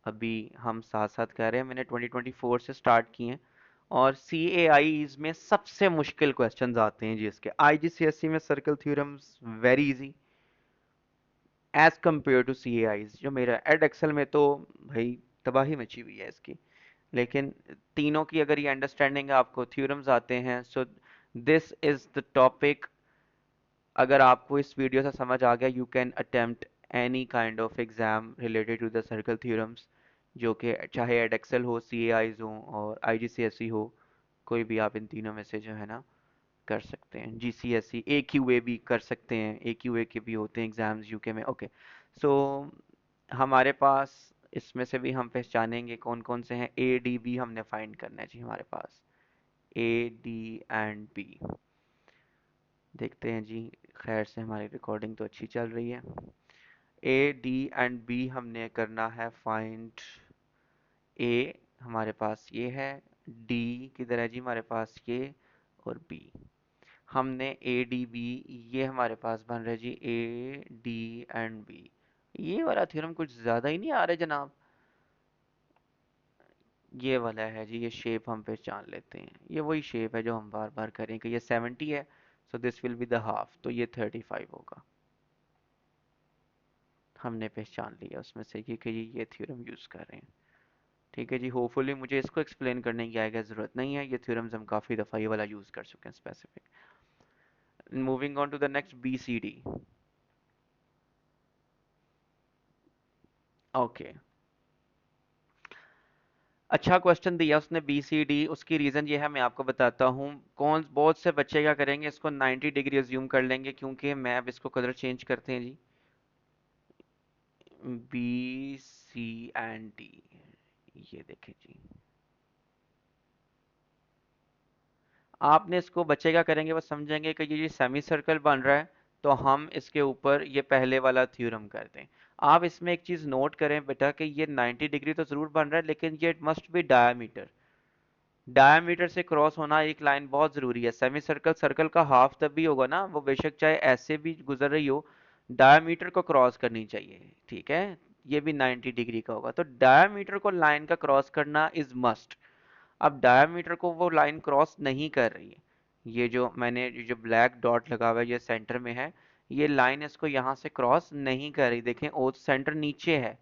अभी हम साथ साथ कर रहे हैं, मैंने 2024 से स्टार्ट किए हैं। और CAIs में सबसे मुश्किल क्वेश्चंस आते हैं जी इसके। IGCSE में circle theorems very easy as compare to CAIs। जो मेरा एड एक्सेल में तो भाई तबाही मची हुई है इसकी। लेकिन तीनों की अगर ये अंडरस्टैंडिंग है, आपको थ्योरम्स आते हैं, so this is the topic. अगर आपको इस वीडियो से समझ आ गया, you can attempt any kind of exam related to the circle theorems, जो कि चाहे एडक्सल हो, सी ए आईज हो और आई जी सी एस सी हो, कोई भी आप इन तीनों में से जो है ना कर सकते हैं। जी C S C, A Q A भी कर सकते हैं, ए क्यू ए के भी होते हैं एग्जाम्स यूके में। ओके, सो हमारे पास इसमें से भी हम पहचानेंगे कौन कौन से हैं। ए डी बी हमने फाइंड करना है जी हमारे पास, ए डी एंड बी। देखते हैं जी, खैर से हमारी रिकॉर्डिंग तो अच्छी चल रही है। ए डी एंड बी हमने करना है फाइंड। ए हमारे पास ये है, डी किधर है जी हमारे पास, ये, और बी हमने ए डी बी, ये हमारे पास बन रहा है जी ए डी एंड बी। ये वाला थ्योरम कुछ ज़्यादा ही नहीं आ रहा जनाब। ये वाला है जी, ये शेप हम पहचान लेते हैं, ये वही शेप है जो हम बार बार करें कि ये 70 है, so this will be the half, तो ये 35 होगा। हमने पहचान लिया उसमें से कि ये थ्योरम यूज़ कर रहे हैं। ठीक है जी, होपफुली मुझे इसको एक्सप्लेन करने की आगे ज़रूरत नहीं है, ये थ्योरम्स हम काफ़ी दफ़ा ये वाला यूज़ कर चुके हैं specific. Moving on to the next, B C D. Okay, अच्छा क्वेश्चन दिया उसने बी सी डी, उसकी रीज़न ये है, मैं आपको बताता हूँ। कौन बहुत से बच्चे क्या करेंगे, इसको 90 डिग्री अज्यूम कर लेंगे, क्योंकि मैं अब इसको कलर चेंज करते हैं जी, बी सी एंड डी। ये देखें जी, आपने इसको, बच्चे क्या करेंगे, वो समझेंगे कि ये सेमी सर्कल बन रहा है, तो हम इसके ऊपर ये पहले वाला थ्योरम कर दें। आप इसमें एक चीज़ नोट करें बेटा कि ये 90 डिग्री तो ज़रूर बन रहा है, लेकिन ये मस्ट बी डायामीटर। डायमीटर से क्रॉस होना एक लाइन बहुत ज़रूरी है। सेमी सर्कल सर्कल का हाफ तब भी होगा ना, वो बेशक चाहे ऐसे भी गुजर रही हो, डायमीटर को क्रॉस करनी चाहिए। ठीक है, ये भी 90 डिग्री का होगा, तो डायमीटर को लाइन का क्रॉस करना इज मस्ट। अब डायमीटर को वो लाइन क्रॉस नहीं कर रही है, ये जो मैंने ये जो ब्लैक डॉट लगा हुआ है ये सेंटर में है, ये लाइन इसको यहाँ से क्रॉस नहीं कर रही। देखें, ओ सेंटर नीचे है,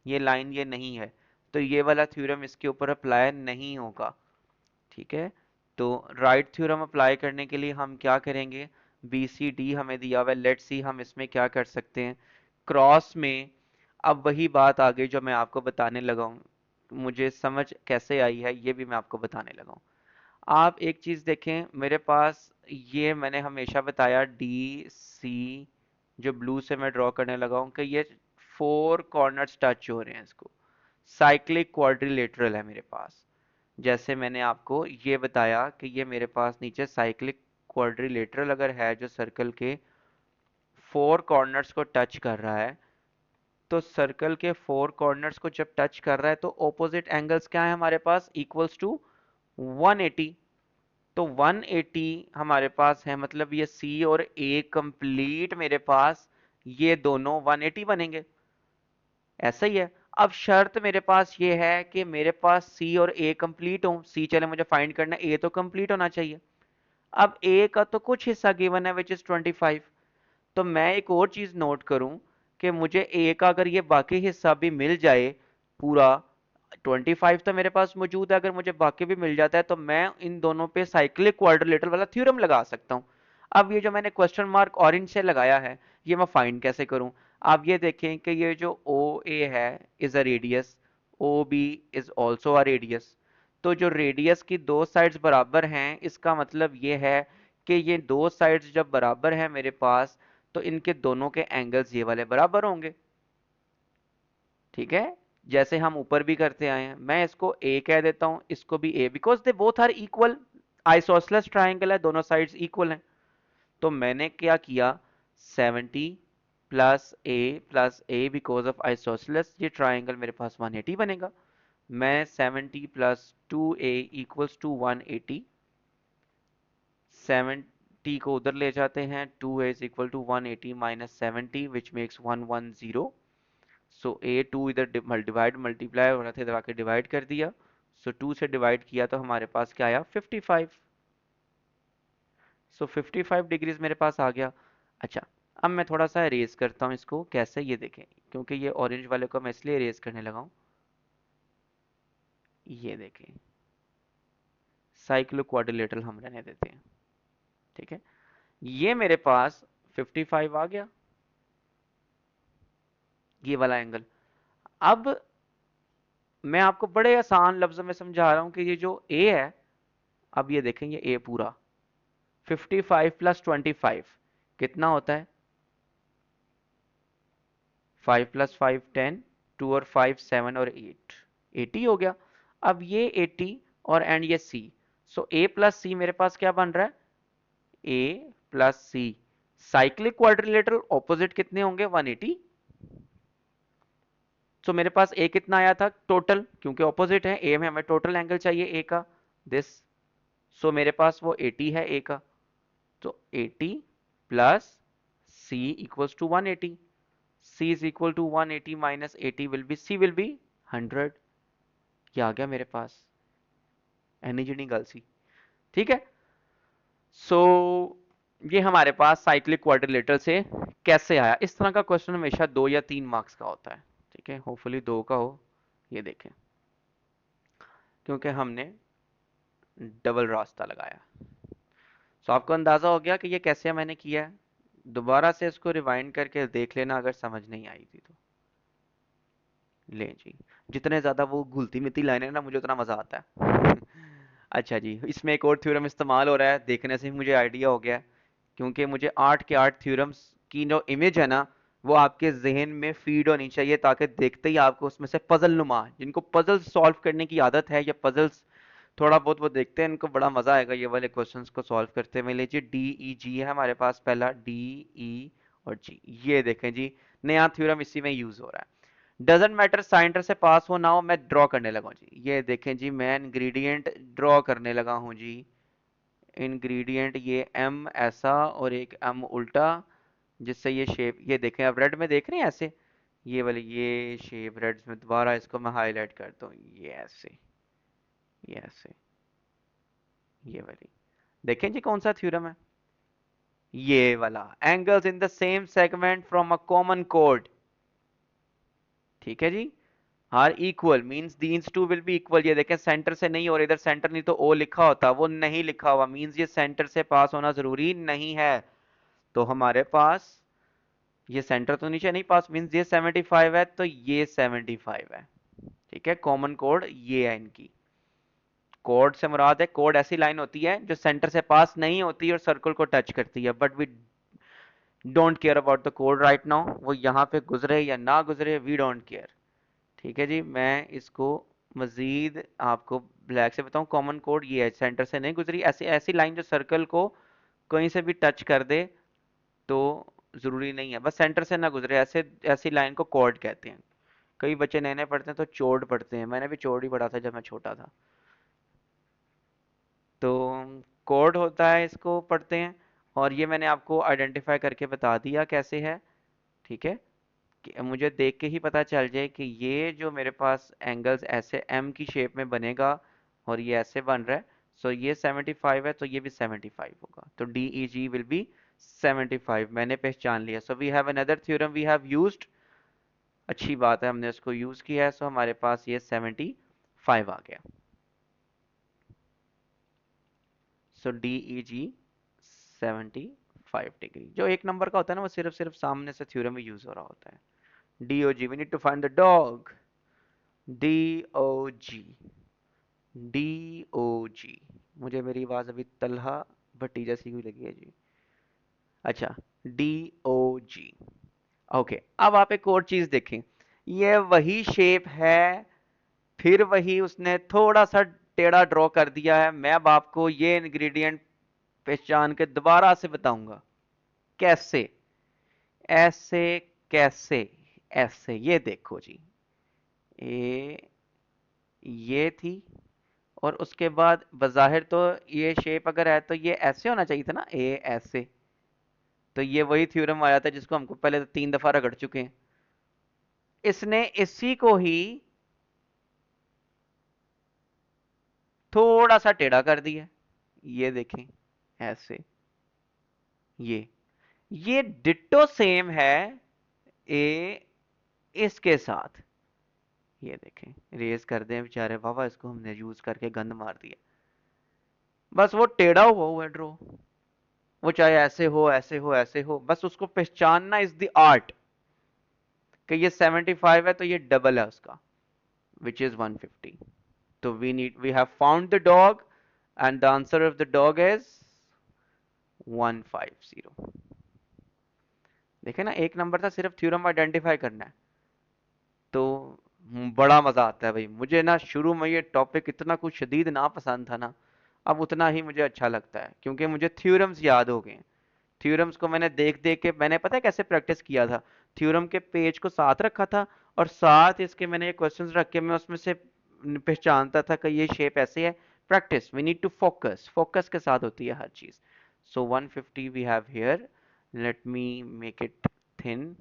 ये लाइन ये नहीं है, तो ये वाला थ्योरम इसके ऊपर अप्लाई नहीं होगा। ठीक है, तो राइट थ्योरम अप्लाई करने के लिए हम क्या करेंगे, बी सी डी हमें दिया हुआ है, लेट्स सी हम इसमें क्या कर सकते हैं क्रॉस में। अब वही बात आ गई जो मैं आपको बताने लगा हूँ, मुझे समझ कैसे आई है ये भी मैं आपको बताने लगा हूँ। आप एक चीज़ देखें मेरे पास, ये मैंने हमेशा बताया डी सी, जो ब्लू से मैं ड्रॉ करने लगा हूँ कि ये 4 कॉर्नर्स टच हो रहे हैं इसको, साइक्लिक क्वाड्रिलेटरल है मेरे पास। जैसे मैंने आपको ये बताया कि ये मेरे पास नीचे साइक्लिक क्वाड्रिलेटरल अगर है जो सर्कल के 4 कॉर्नर्स को टच कर रहा है, तो सर्कल के 4 कॉर्नर्स को जब टच कर रहा है तो ऑपोजिट एंगल्स क्या है हमारे पास, इक्वल्स टू 180। तो 180 हमारे पास है, मतलब ये सी और ए कंप्लीट मेरे पास ये दोनों 180 बनेंगे। ऐसा ही है। अब शर्त मेरे पास ये है कि मेरे पास सी और ए कंप्लीट हो, सी चले मुझे फाइंड करना है, ए तो कंप्लीट होना चाहिए। अब ए का तो कुछ हिस्सा गिवन है विच इज 25, तो मैं एक और चीज नोट करूं कि मुझे ए का अगर ये बाकी हिस्सा भी मिल जाए पूरा, 25 तो मेरे पास मौजूद है, अगर मुझे बाकी भी मिल जाता है तो मैं इन दोनों पे साइक्लिक क्वाड्रिलेटरल वाला थ्योरम लगा सकता हूँ। अब ये जो मैंने क्वेश्चन मार्क ऑरेंज से लगाया है, ये मैं फाइंड कैसे करूं। आप ये देखें कि ये जो ओ ए है is a radius, O B is also a radius. तो जो रेडियस की दो साइड्स बराबर हैं, इसका मतलब ये है कि ये दो साइड्स जब बराबर हैं मेरे पास, तो इनके दोनों के एंगल्स ये वाले बराबर होंगे। ठीक है, जैसे हम ऊपर भी करते आए हैं, मैं इसको ए कह देता हूं, इसको भी A, because they both are equal. Isosceles triangle है, दोनों साइड्स इक्वल हैं। तो मैंने क्या किया, 70 plus A because of isosceles, ये ट्राइंगल मेरे पास 180 बनेगा। मैं 70 प्लस 2a इक्वल्स टू 180, 70 को उधर ले जाते हैं, 2a is equal to 180 minus 70 which makes 110। So A two इधर डिवाइड मल्टीप्लाई हो रहा था, इधर आके डिवाइड कर दिया, सो 2 से डिवाइड किया तो हमारे पास क्या आया, 55। सो 55 डिग्रीज मेरे पास आ गया। अच्छा, अब मैं थोड़ा सा इरेज करता हूँ इसको, कैसे ये देखें, क्योंकि ये ऑरेंज वाले को मैं इसलिए इरेज करने लगा हूँ ये देखें, साइक्लो क्वाड्रिलेटरल हम रहने देते हैं, ठीक है। ये मेरे पास 55 आ गया, ये वाला एंगल। अब मैं आपको बड़े आसान लफ्जों में समझा रहा हूं कि ये जो ए है, अब ये देखें, ये ए पूरा 55 प्लस 25 कितना होता है? 5 प्लस 5 10, 2 और 5 7 और 8, 80 हो गया। अब ये 80 और एंड ये सी, सो ए प्लस सी मेरे पास क्या बन रहा है? ए प्लस सी। साइक्लिक क्वाड्रिलेटरल ऑपोजिट कितने होंगे? 180। सो मेरे पास ए कितना आया था टोटल, क्योंकि ऑपोजिट है, ए में हमें टोटल एंगल चाहिए ए का, दिस। सो मेरे पास वो 80 है ए का, तो 80 plus c equals to 180। c is equal to 180 minus 80 will be, c will be 100। ये आ गया मेरे पास एनी जिनी गल सी, ठीक है। सो ये हमारे पास साइक्लिक क्वाड्रिलेटरल से कैसे आया। इस तरह का क्वेश्चन हमेशा 2 या 3 मार्क्स का होता है, ठीक है, होपफुली 2 का हो। ये देखें, क्योंकि हमने डबल रास्ता लगाया। सो आपको अंदाजा हो गया कि ये कैसे मैंने किया है। दोबारा से इसको रिवाइंड करके देख लेना अगर समझ नहीं आई थी तो। ले जी, जितने ज्यादा वो घुलती मिलती लाइनें ना, मुझे उतना मजा आता है। अच्छा जी, इसमें एक और थ्योरम इस्तेमाल हो रहा है, देखने से ही मुझे आइडिया हो गया, क्योंकि मुझे 8 के 8 थ्योरम्स की जो इमेज है ना, वो आपके जहन में फीड होनी चाहिए, ताकि देखते ही आपको उसमें से पजल नुमा, जिनको पजल सॉल्व करने की आदत है या पजल्स थोड़ा बहुत वो देखते हैं, इनको बड़ा मजा आएगा ये वाले क्वेश्चंस को सॉल्व करते हुए। लीजिए डी ई जी है हमारे पास, पहला डी ई और जी, ये देखें जी, नया थ्योरम इसी में यूज हो रहा है। डजेंट मैटर साइंटर से पास हो ना हो, मैं ड्रॉ करने लगा हूं जी। ये देखें जी, मैं इंग्रेडिएंट ड्रॉ करने लगा हूं जी। इंग्रेडिएंट ये एम ऐसा और एक एम उल्टा, जिससे ये शेप, ये देखें आप रेड में देख रहे हैं ऐसे, ये वाली ये शेप रेड में, दोबारा इसको मैं हाईलाइट करता हूँ, ये ऐसे, ये ऐसे, ये वाली। देखें जी कौन सा थ्योरम है? ये वाला, angles in the same segment from a common कोड, ठीक है जी। Are equal means these two will be equal. ये देखें सेंटर से नहीं, और इधर सेंटर नहीं तो ओ लिखा होता, वो नहीं लिखा हुआ, मींस ये सेंटर से पास होना जरूरी नहीं है। तो हमारे पास ये सेंटर तो नीचे नहीं पास, मींस ये 75 है तो ये 75 है, ठीक है। कॉमन कोड ये है इनकी। कोड से मुराद है, कोड ऐसी लाइन होती है जो सेंटर से पास नहीं होती और सर्कल को टच करती है, but we don't care about the code right now, वो यहाँ पे गुजरे या ना गुजरे, वी डोंट केयर, ठीक है जी। मैं इसको मजीद आपको ब्लैक से बताऊं, कॉमन कोड ये है, सेंटर से नहीं गुजरी, ऐसी ऐसी लाइन जो सर्कल को कहीं से भी टच कर दे, तो जरूरी नहीं है बस सेंटर से ना गुजरे, ऐसे ऐसी लाइन को कॉर्ड कहते हैं। कई बच्चे नए नए पढ़ते हैं तो चोड पढ़ते हैं, मैंने भी चोड ही पढ़ा था जब मैं छोटा था। तो कोड होता है, इसको पढ़ते हैं। और ये मैंने आपको आइडेंटिफाई करके बता दिया कैसे है, ठीक है, कि मुझे देख के ही पता चल जाए कि ये जो मेरे पास एंगल्स ऐसे एम की शेप में बनेगा और ये ऐसे बन रहा है, सो ये 75 है तो ये भी 75 होगा, तो D E G will be 75, मैंने पहचान लिया। So we have another theorem we have used, अच्छी बात है हमने उसको यूज किया है, सो हमारे पास ये 75 आ गया। सो डी ई जी 75 डिग्री, जो एक नंबर का होता है ना, वो सिर्फ सिर्फ सामने से थ्योरम में यूज हो रहा होता है। D O G, we need to find the DOG. D O G, D O G, मुझे मेरी आवाज अभी तलहा भट्टी जैसी हुई लगी है जी। अच्छा, डी ओ जी, ओके। अब आप एक और चीज देखें, ये वही शेप है, फिर वही उसने थोड़ा सा टेढ़ा ड्रॉ कर दिया है। मैं अब आपको ये इंग्रेडिएंट पहचान के दोबारा से बताऊंगा कैसे। ऐसे कैसे? ऐसे, ये देखो जी, ये थी, और उसके बाद बज़ाहिर तो ये शेप अगर है तो ये ऐसे होना चाहिए था ना, ए ऐसे। तो ये वही थ्योरम आया था जिसको हमको पहले तो 3 दफा रगड़ चुके हैं। इसने इसी को ही थोड़ा सा टेढ़ा कर दिया, ये देखें ऐसे, ये ये डिट्टो सेम है ए इसके साथ, ये देखें रेस कर दें बेचारे, वाह वाह, इसको हमने यूज करके गंद मार दिया। बस वो टेढ़ा हुआ है ड्रॉ, वो चाहे ऐसे हो ऐसे हो ऐसे हो, बस उसको पहचानना इज द आर्ट कि ये 75 है तो ये डबल है उसका, विच इज 150। तो we have found the dog and the answer of the dog is 150। देखे ना, एक नंबर था सिर्फ थ्योरम आइडेंटिफाई करना है। तो बड़ा मजा आता है भाई मुझे ना, शुरू में ये टॉपिक इतना कुछ शदीद ना पसंद था ना, अब उतना ही मुझे अच्छा लगता है क्योंकि मुझे थ्योरम्स याद हो गए हैं। थ्योरम्स को मैंने देख देख के, मैंने पता है कैसे प्रैक्टिस किया था, थ्योरम के पेज को साथ रखा था और साथ इसके मैंने ये क्वेश्चंस रख के मैं उसमें से पहचानता था कि ये शेप ऐसे है। Practice, we need to focus, focus के साथ होती है हर चीज। So 150 we have here, let me make it thin.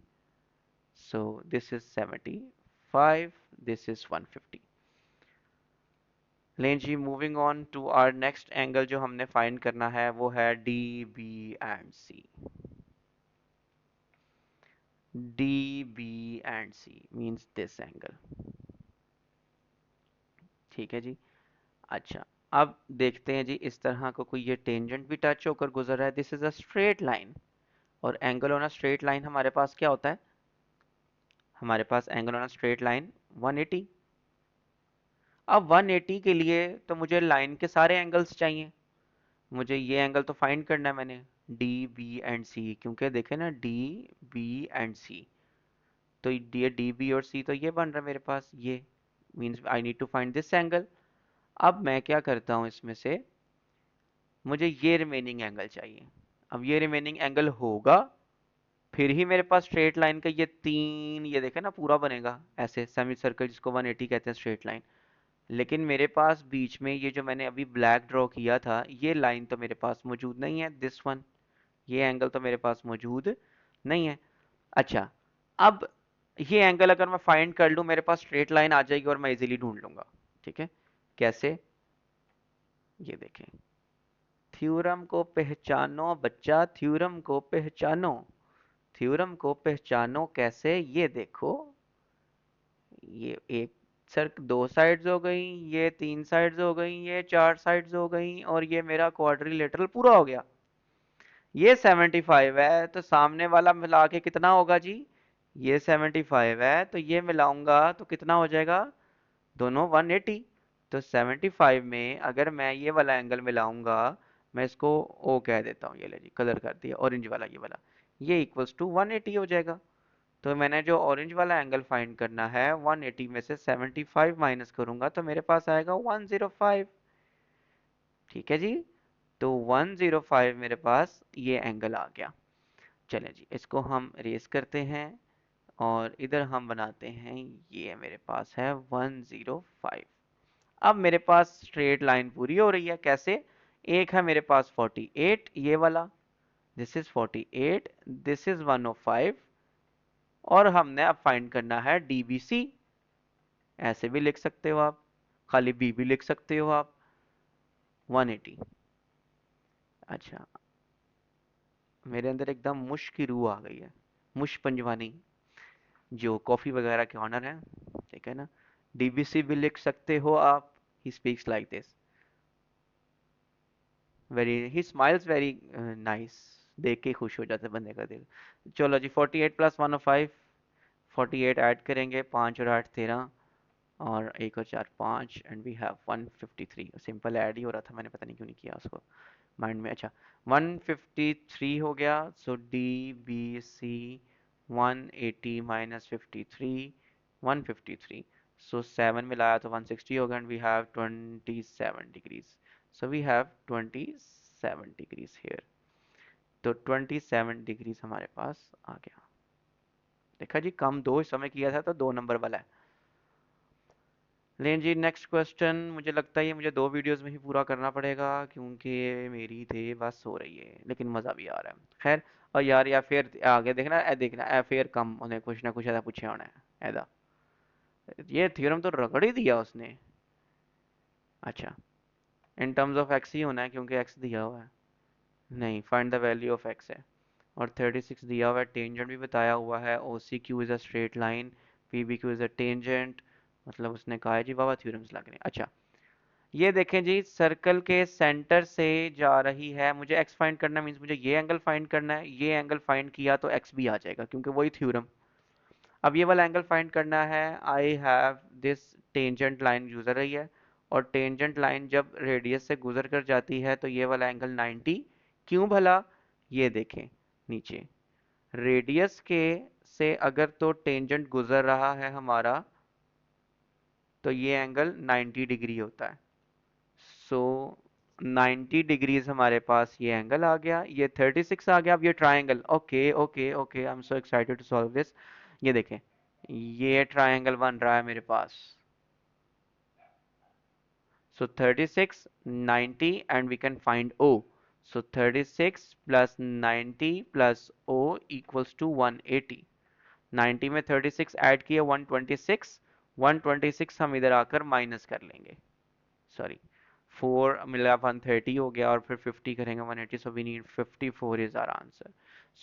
So this is 75, this is 150। लें जी, moving on to our next angle जो हमने फाइंड करना है वो है D B and C. D B and C means this angle. ठीक है जी। अच्छा, अब देखते हैं जी, इस तरह को कोई ये टेंजेंट भी टच होकर गुजर रहा है, this is a straight line. और angle on a straight line हमारे पास क्या होता है, हमारे पास angle on a straight line 180। अब 180 के लिए तो मुझे लाइन के सारे एंगल्स चाहिए, मुझे ये एंगल तो फाइंड करना है मैंने, डी बी एंड सी, क्योंकि देखे ना डी बी एंड सी, तो ये डी बी और सी तो ये बन रहा है मेरे पास, ये means I need to find this angle. अब मैं क्या करता हूँ, इसमें से मुझे ये रिमेनिंग एंगल चाहिए। अब ये रिमेनिंग एंगल होगा, फिर ही मेरे पास स्ट्रेट लाइन का ये तीन, ये देखे ना पूरा बनेगा ऐसे सेमी सर्कल, जिसको 180 कहते हैं स्ट्रेट लाइन। लेकिन मेरे पास बीच में ये जो मैंने अभी ब्लैक ड्रॉ किया था, ये लाइन तो मेरे पास मौजूद नहीं है, दिस वन, ये एंगल तो मेरे पास मौजूद नहीं है। अच्छा, अब ये एंगल अगर मैं फाइंड कर लूं, मेरे पास स्ट्रेट लाइन आ जाएगी और मैं इजीली ढूंढ लूंगा। ठीक है, कैसे, ये देखें, थ्योरम को पहचानो बच्चा, थ्योरम को पहचानो, थ्योरम को पहचानो कैसे, ये देखो, ये एक सर्क दो साइड्स हो गई, ये तीन साइड्स हो गई, ये चार साइड्स हो गई, और ये मेरा क्वाड्रिलेटरल पूरा हो गया। ये 75 है तो सामने वाला मिला के कितना होगा जी, ये 75 है तो ये मिलाऊंगा तो कितना हो जाएगा, दोनों 180। तो 75 में अगर मैं ये वाला एंगल मिलाऊंगा, मैं इसको ओ कह देता हूँ, ये ले जी कलर कर दिया ऑरेंज वाला, ये वाला, ये इक्वल्स टू 180 हो जाएगा। तो मैंने जो ऑरेंज वाला एंगल फाइंड करना है, 180 में से 75 माइनस करूंगा तो मेरे पास आएगा 105। ठीक है जी, तो 105 मेरे पास ये एंगल आ गया। चलें जी, इसको हम रेस करते हैं और इधर हम बनाते हैं, ये मेरे पास है 105। अब मेरे पास स्ट्रेट लाइन पूरी हो रही है, कैसे, एक है मेरे पास 48 ये वाला, दिस इज 48, दिस इज 105, और हमने अब फाइंड करना है डीबीसी। ऐसे भी लिख सकते हो आप, खाली बी भी लिख सकते हो आप, 180। अच्छा, मेरे अंदर एकदम मुश की रूह आ गई है, मुश पंजवानी, जो कॉफी वगैरह के ऑनर हैं, ठीक है ना, डीबीसी भी लिख सकते हो आप। He speaks like this, very, he smiles very nice, देख के खुश हो जाता है बंदे का दिल। चलो जी, 48 प्लस 105, 48 ऐड करेंगे, 5 और 8 13, और एक और चार पाँच, and we have 153। Simple add ही हो रहा था, मैंने पता नहीं क्यों नहीं किया उसको माइंड में। अच्छा, 153 हो गया, so D B C 180 minus 53, 153, so 7 मिलाया तो 160 होगा, and we have 27 degrees. So we have 27 degrees here. तो 27 डिग्रीज हमारे पास आ गया। देखा जी, कम दो इस समय किया था तो दो नंबर वाला है। लें जी, नेक्स्ट क्वेश्चन, मुझे लगता है ये मुझे दो वीडियोस में ही पूरा करना पड़ेगा क्योंकि मेरी थे बस हो रही है, लेकिन मज़ा भी आ रहा है, खैर। और यार, या फिर आगे देखना, देखना फिर कम उन्हें कुछ ना कुछ ऐसा पूछे होना है ऐदा, ये थ्योरम तो रगड़ ही दिया उसने। अच्छा, इन टर्म्स ऑफ एक्स ही होना है क्योंकि एक्स दिया हुआ है, नहीं, find the value of x है, और 36 दिया हुआ है, टेंजेंट भी बताया हुआ है, O C Q is a straight line, P B Q is a tangent, मतलब उसने कहा है जी वाह थ्योरम्स लग रहे हैं। अच्छा, ये देखें जी, सर्कल के सेंटर से जा रही है, मुझे एक्स फाइंड करना मीन्स मुझे ये एंगल फाइंड करना है, ये एंगल फाइंड किया तो एक्स भी आ जाएगा क्योंकि वही थ्योरम। अब ये वाला एंगल फाइंड करना है, I have this tangent line गुजर रही है, और टेंजेंट लाइन जब रेडियस से गुजर कर जाती है तो ये वाला एंगल 90। क्यों भला? ये देखें नीचे, रेडियस के से अगर तो टेंजेंट गुजर रहा है हमारा तो ये एंगल 90 डिग्री होता है। सो 90 डिग्रीज हमारे पास ये एंगल आ गया, ये 36 आ गया। अब ये triangle, okay okay okay, I am so excited to solve this. ये देखें, ये ट्राइंगल बन रहा है मेरे पास। So 36, 90 and we can find O. So 36 plus 90 plus O equals to 180. 90 में 36 ऐड किया 126, 126 हम इधर आकर माइनस कर लेंगे, सॉरी 4 मिला 130 हो गया, और फिर 50 करेंगे 180, so we need 54 is our answer.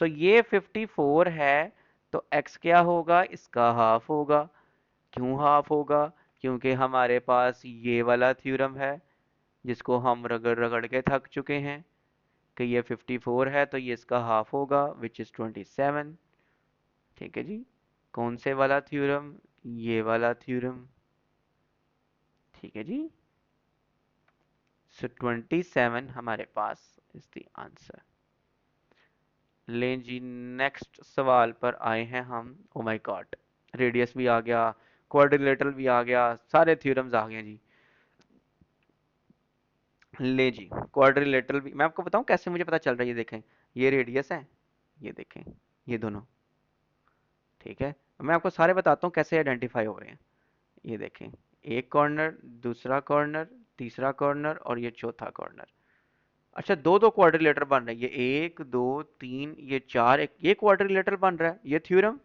So ये 54 है, तो x क्या होगा? इसका हाफ होगा। क्यों हाफ होगा? क्योंकि हमारे पास ये वाला थ्योरम है जिसको हम रगड़ रगड़ के थक चुके हैं कि ये 54 है तो ये इसका हाफ होगा विच इज़ 27। ठीक है जी, कौन से वाला थ्योरम? ये वाला थ्योरम। ठीक है जी, सो 27 हमारे पास इज द आंसर। लें जी, नेक्स्ट सवाल पर आए हैं हम। ओ माय गॉड, रेडियस भी आ गया, क्वाड्रिलेटरल भी आ गया, सारे थ्योरम्स आ गए जी। ले जी, क्वाड्रिलेटरल भी मैं आपको बताऊं कैसे मुझे पता चल रहा है। ये देखें, ये रेडियस है, ये देखें, ये दोनों। ठीक है, मैं आपको सारे बताता हूँ कैसे आइडेंटिफाई हो रहे हैं। ये देखें, एक कॉर्नर, दूसरा कॉर्नर, तीसरा कॉर्नर और ये चौथा कॉर्नर। अच्छा, दो दो क्वाड्रिलेटर बन रहे हैं, ये एक दो तीन ये चार, एक ये क्वाड्रिलेटर बन रहा है, ये थ्योरम।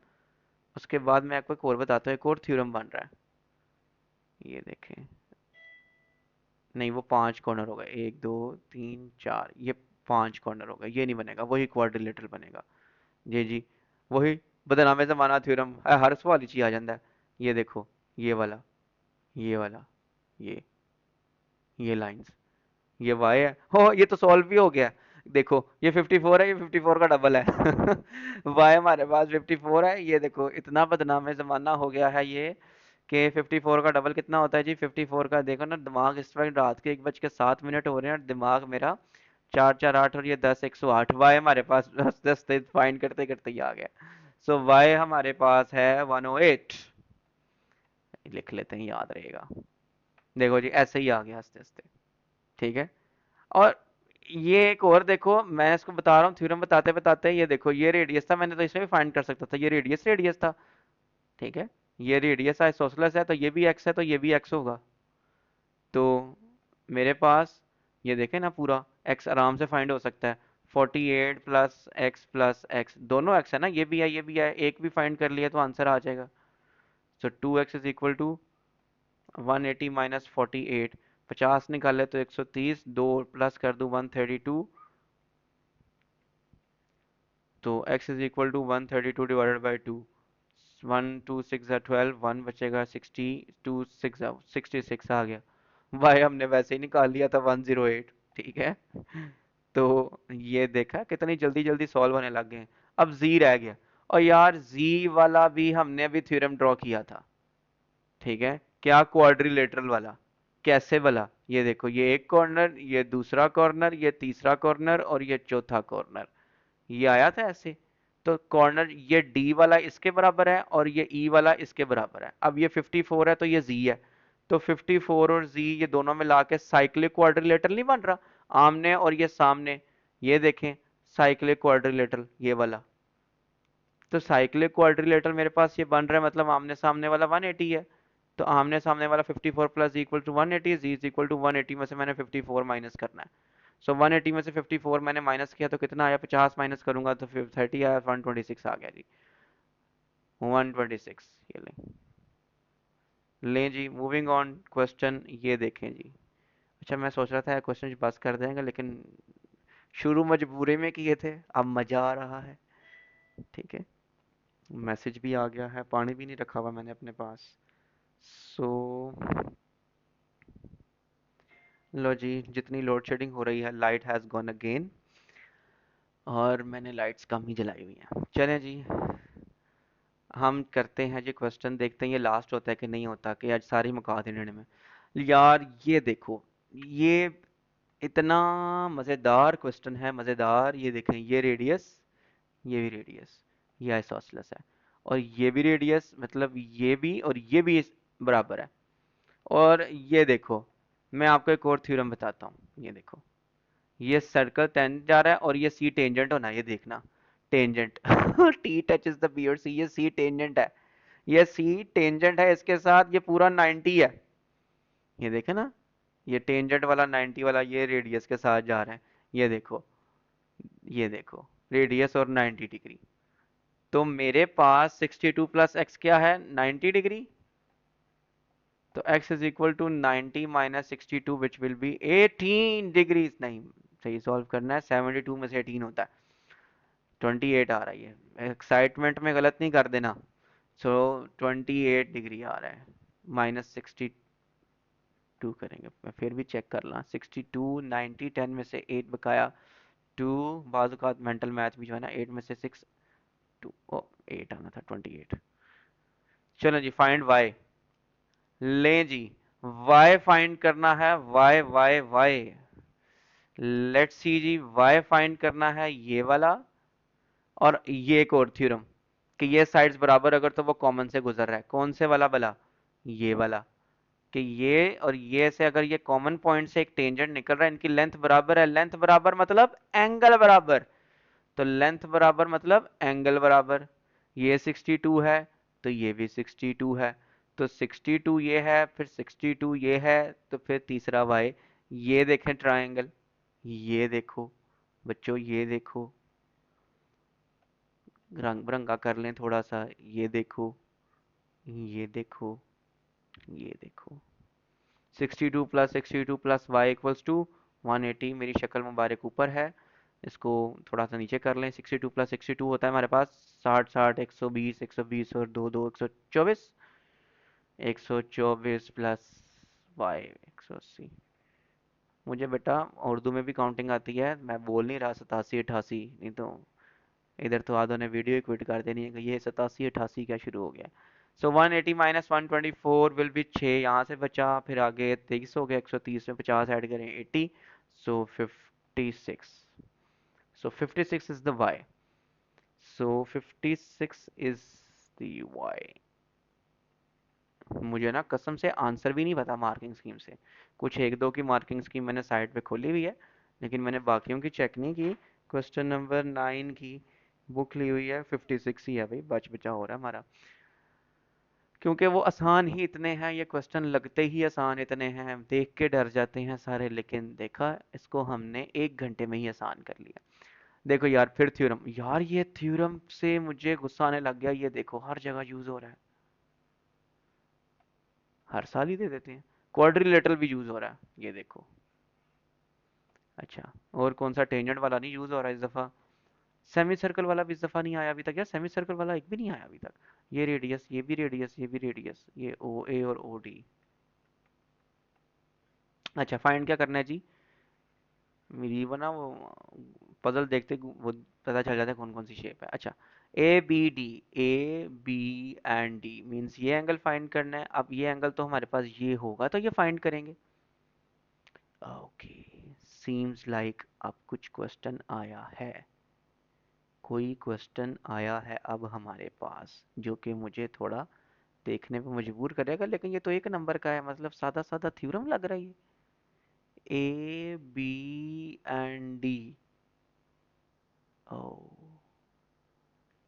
उसके बाद मैं आपको एक और बताता हूँ, एक और थ्योरम बन रहा है। ये देखें, नहीं वो पांच कॉर्नर हो गए, एक दो तीन चार, ये पांच कॉर्नर हो गए, ये नहीं बनेगा, वही क्वाड्रिलेटर बनेगा। जी जी, वही बदनामे ज़माना थ्योरम हर सवाल ही आ जाता है। ये देखो, ये वाला, ये वाला, ये ये लाइंस, ये वाई है, हो ये तो सॉल्व भी हो गया। देखो ये 54 है, ये 54 का डबल है। वाई हमारे पास 54 है, ये देखो इतना बदनाम जमाना हो गया है ये कि 54 का डबल कितना होता है जी? 54 का देखो ना, दिमाग इस वक्त रात के 1:07 हो रहे हैं और दिमाग मेरा 448 और ये 10 108। वाई हमारे पास 10 10 फाइंड करते करते ही आ गया। सो वाई हमारे पास है 108। लिख लेते हैं, याद रहेगा। देखो जी, ऐसे ही आ गया हंसते हंसते। ठीक है, और ये एक और देखो, मैं इसको बता रहा हूँ थ्योरम बताते बताते, ये देखो ये रेडियस था, मैंने तो इसमें भी फाइंड कर सकता था, ये रेडियस रेडियस था। ठीक है, ये रेडियस आइसोसेलेस है तो ये भी एक्स है तो ये भी एक्स होगा। तो मेरे पास ये देखें ना, पूरा एक्स आराम से फाइंड हो सकता है। 48 प्लस एक्स दोनों एक्स है ना, ये भी है ये भी है, एक भी फाइंड कर लिया तो आंसर आ जाएगा। So 2x is equal to 180 minus 48, 50 निकाले तो 130, दो प्लस कर दूं 132, तो x is equal to 132 divided by 2। 1 2 6 12, 1 बचेगा 60, 66 आ गया। भाई हमने वैसे ही निकाल लिया था 108। ठीक है, तो ये देखा कितनी जल्दी जल्दी सॉल्व होने लग गए। अब जी रह गया, और यार जी वाला भी हमने अभी थ्योरम ड्रॉ किया था। ठीक है, क्या? क्वाड्रिलेटरल वाला। कैसे वाला? ये देखो, ये एक कॉर्नर, ये दूसरा कॉर्नर, ये तीसरा कॉर्नर और ये चौथा कॉर्नर, ये आया था ऐसे। तो कॉर्नर ये डी वाला इसके बराबर है और ये ई वाला इसके बराबर है। अब ये 54 है तो ये जी है, तो 54 और जी ये दोनों मिला के साइक्लिक क्वाड्रिलेटरल नहीं बन रहा? आमने और ये सामने, ये देखें, साइक्लिक क्वाड्रिलेटरल ये वाला। तो साइक्लिक क्वाड्रिलेटरल मेरे पास ये बन रहा है, मतलब आमने सामने वाला 180 है। तो आमने सामने वाला 54 plus equal to 180, G is equal to 180 में से मैंने 54 माइनस करना है। सो 180 में से 54 मैंने माइनस किया तो कितना आया? 50 माइनस करूंगा तो फिर 30 आया, 126 आ गया जी। 126, ये लें जी, मूविंग ऑन क्वेश्चन। ये देखें जी, अच्छा मैं सोच रहा था क्वेश्चन बस कर देंगे, लेकिन शुरू मजबूरी में किए थे, अब मजा आ रहा है। ठीक है, मैसेज भी आ गया है, पानी भी नहीं रखा हुआ मैंने अपने पास। सो लो जी, जितनी लोड शेडिंग हो रही है, लाइट हैज़ गॉन अगेन, और मैंने लाइट्स कम ही जलाई हुई हैं। चलें जी, हम करते हैं जी क्वेश्चन, देखते हैं ये लास्ट होता है कि नहीं होता, कि आज सारी मुका देने में। यार ये देखो, ये इतना मज़ेदार क्वेश्चन है, मज़ेदार। ये देखें, ये रेडियस, ये भी रेडियस, ये आइसोसेलेस है, और ये भी रेडियस, मतलब ये भी और ये भी बराबर है। और ये देखो, मैं आपको एक और थ्योरम बताता हूँ। ये देखो, ये सर्कल टेंजेंट जा रहा है, और ये सी टेंजेंट होना है, ये देखना, tangent T touches the B और सी, ये सी टेंजेंट है, ये सी टेंजेंट है, इसके साथ ये पूरा 90 है। ये देखे ना, ये टेंजेंट वाला 90 वाला, ये रेडियस के साथ जा रहा है। ये देखो, ये देखो, रेडियस और 90 डिग्री। तो मेरे पास 62 प्लस एक्स क्या है, 90 डिग्री। तो x is equal to 90 minus 62 which will be 18 degrees. नहीं, सही सॉल्व करना है, 72 में से 18 होता है, 28 आ रही है। एक्साइटमेंट में गलत नहीं कर देना। सो 28 डिग्री आ रहा है, माइनस 62 करेंगे, मैं फिर भी चेक कर ला। 62, 90, 10 में से 8 बकाया 2, बाजुकात मेंटल मैथ भी जो है ना, 8 में से 6, 2, ओ 8 आना था, 28। चलो जी, फाइंड y। लें जी, y फाइंड करना है, y। लेट्स सी जी, y फाइंड करना है ये वाला, और ये एक और थ्योरम, कि ये साइड्स बराबर अगर तो वो कॉमन से गुजर रहा है। कौन से वाला भला, ये वाला, कि ये और ये से अगर ये कॉमन पॉइंट से एक टेंजेंट निकल रहा है, इनकी लेंथ बराबर है। लेंथ बराबर मतलब एंगल बराबर, तो लेंथ बराबर मतलब एंगल बराबर। ये 62 है, तो ये भी 62 है, तो 62 ये है, फिर 62 ये है, तो फिर तीसरा वाई। ये देखें ट्रायंगल, ये देखो बच्चों, ये देखो, रंग बिरंगा कर लें थोड़ा सा। ये देखो, ये देखो, ये देखो, 62 plus 62 plus Y equals to 180। मेरी शक्ल मुबारक ऊपर है, इसको थोड़ा सा नीचे कर लें। 62 प्लस 62 होता है हमारे पास 60, 60, 120, 120 और दो दो 124, 124 प्लस वाई 180। मुझे बेटा उर्दू में भी काउंटिंग आती है, मैं बोल नहीं रहा 87 88, नहीं तो इधर तो आधों ने वीडियो क्विट कर देनी है कि ये 87 88 क्या शुरू हो गया। सो 180 माइनस 124 विल बी 6, यहाँ से बचा, फिर आगे 23 हो गया, 130 में 50 ऐड करें 80, so 56। So 56 is the Y, so 56 is the Y. मुझे ना कसम से आंसर भी नहीं पता मार्किंग स्कीम से। कुछ एक दो की मार्किंग स्कीम मैंने साइड पे खोली हुई है, लेकिन मैंने बाकियों की चेक नहीं की। क्वेश्चन नंबर 9 की बुक ली हुई है, 56 ही है भाई, बच बचा हो रहा है हमारा, क्योंकि वो आसान ही इतने हैं, ये क्वेश्चन लगते ही आसान इतने हैं, देख के डर जाते हैं सारे, लेकिन देखा, इसको हमने 1 घंटे में ही आसान कर लिया। देखो यार, फिर थ्योरम, यार ये थ्योरम से मुझे गुस्सा आने लग गया। ये देखो, हर जगह यूज हो रहा है, हर साल ही दे देते हैं। क्वाड्रिलेटरल भी यूज हो रहा है, ये देखो। अच्छा, और कौन सा, टेंजेंट वाला नहीं यूज हो रहा है इस दफा, सेमी सर्कल वाला भी इस दफा नहीं आया अभी तक। यार सेमी सर्कल वाला एक भी नहीं आया अभी तक। ये रेडियस, ये भी रेडियस, ये भी रेडियस, ये ओ ए और ओ डी। अच्छा, फाइंड क्या करना है जी, मेरी वो ना, वो पजल देखते वो पता चल जाता है कौन कौन सी शेप है। अच्छा, A B D, A B and D means ये एंगल फाइंड करना है। अब ये एंगल तो हमारे पास ये होगा, तो ये फाइंड करेंगे। ओके, सीम्स लाइक अब कुछ क्वेश्चन आया है, कोई क्वेश्चन आया है अब हमारे पास, जो कि मुझे थोड़ा देखने पे मजबूर करेगा। लेकिन ये तो एक नंबर का है, मतलब सादा सादा थ्योरम लग रहा है। ए बी एंड डी, ओ,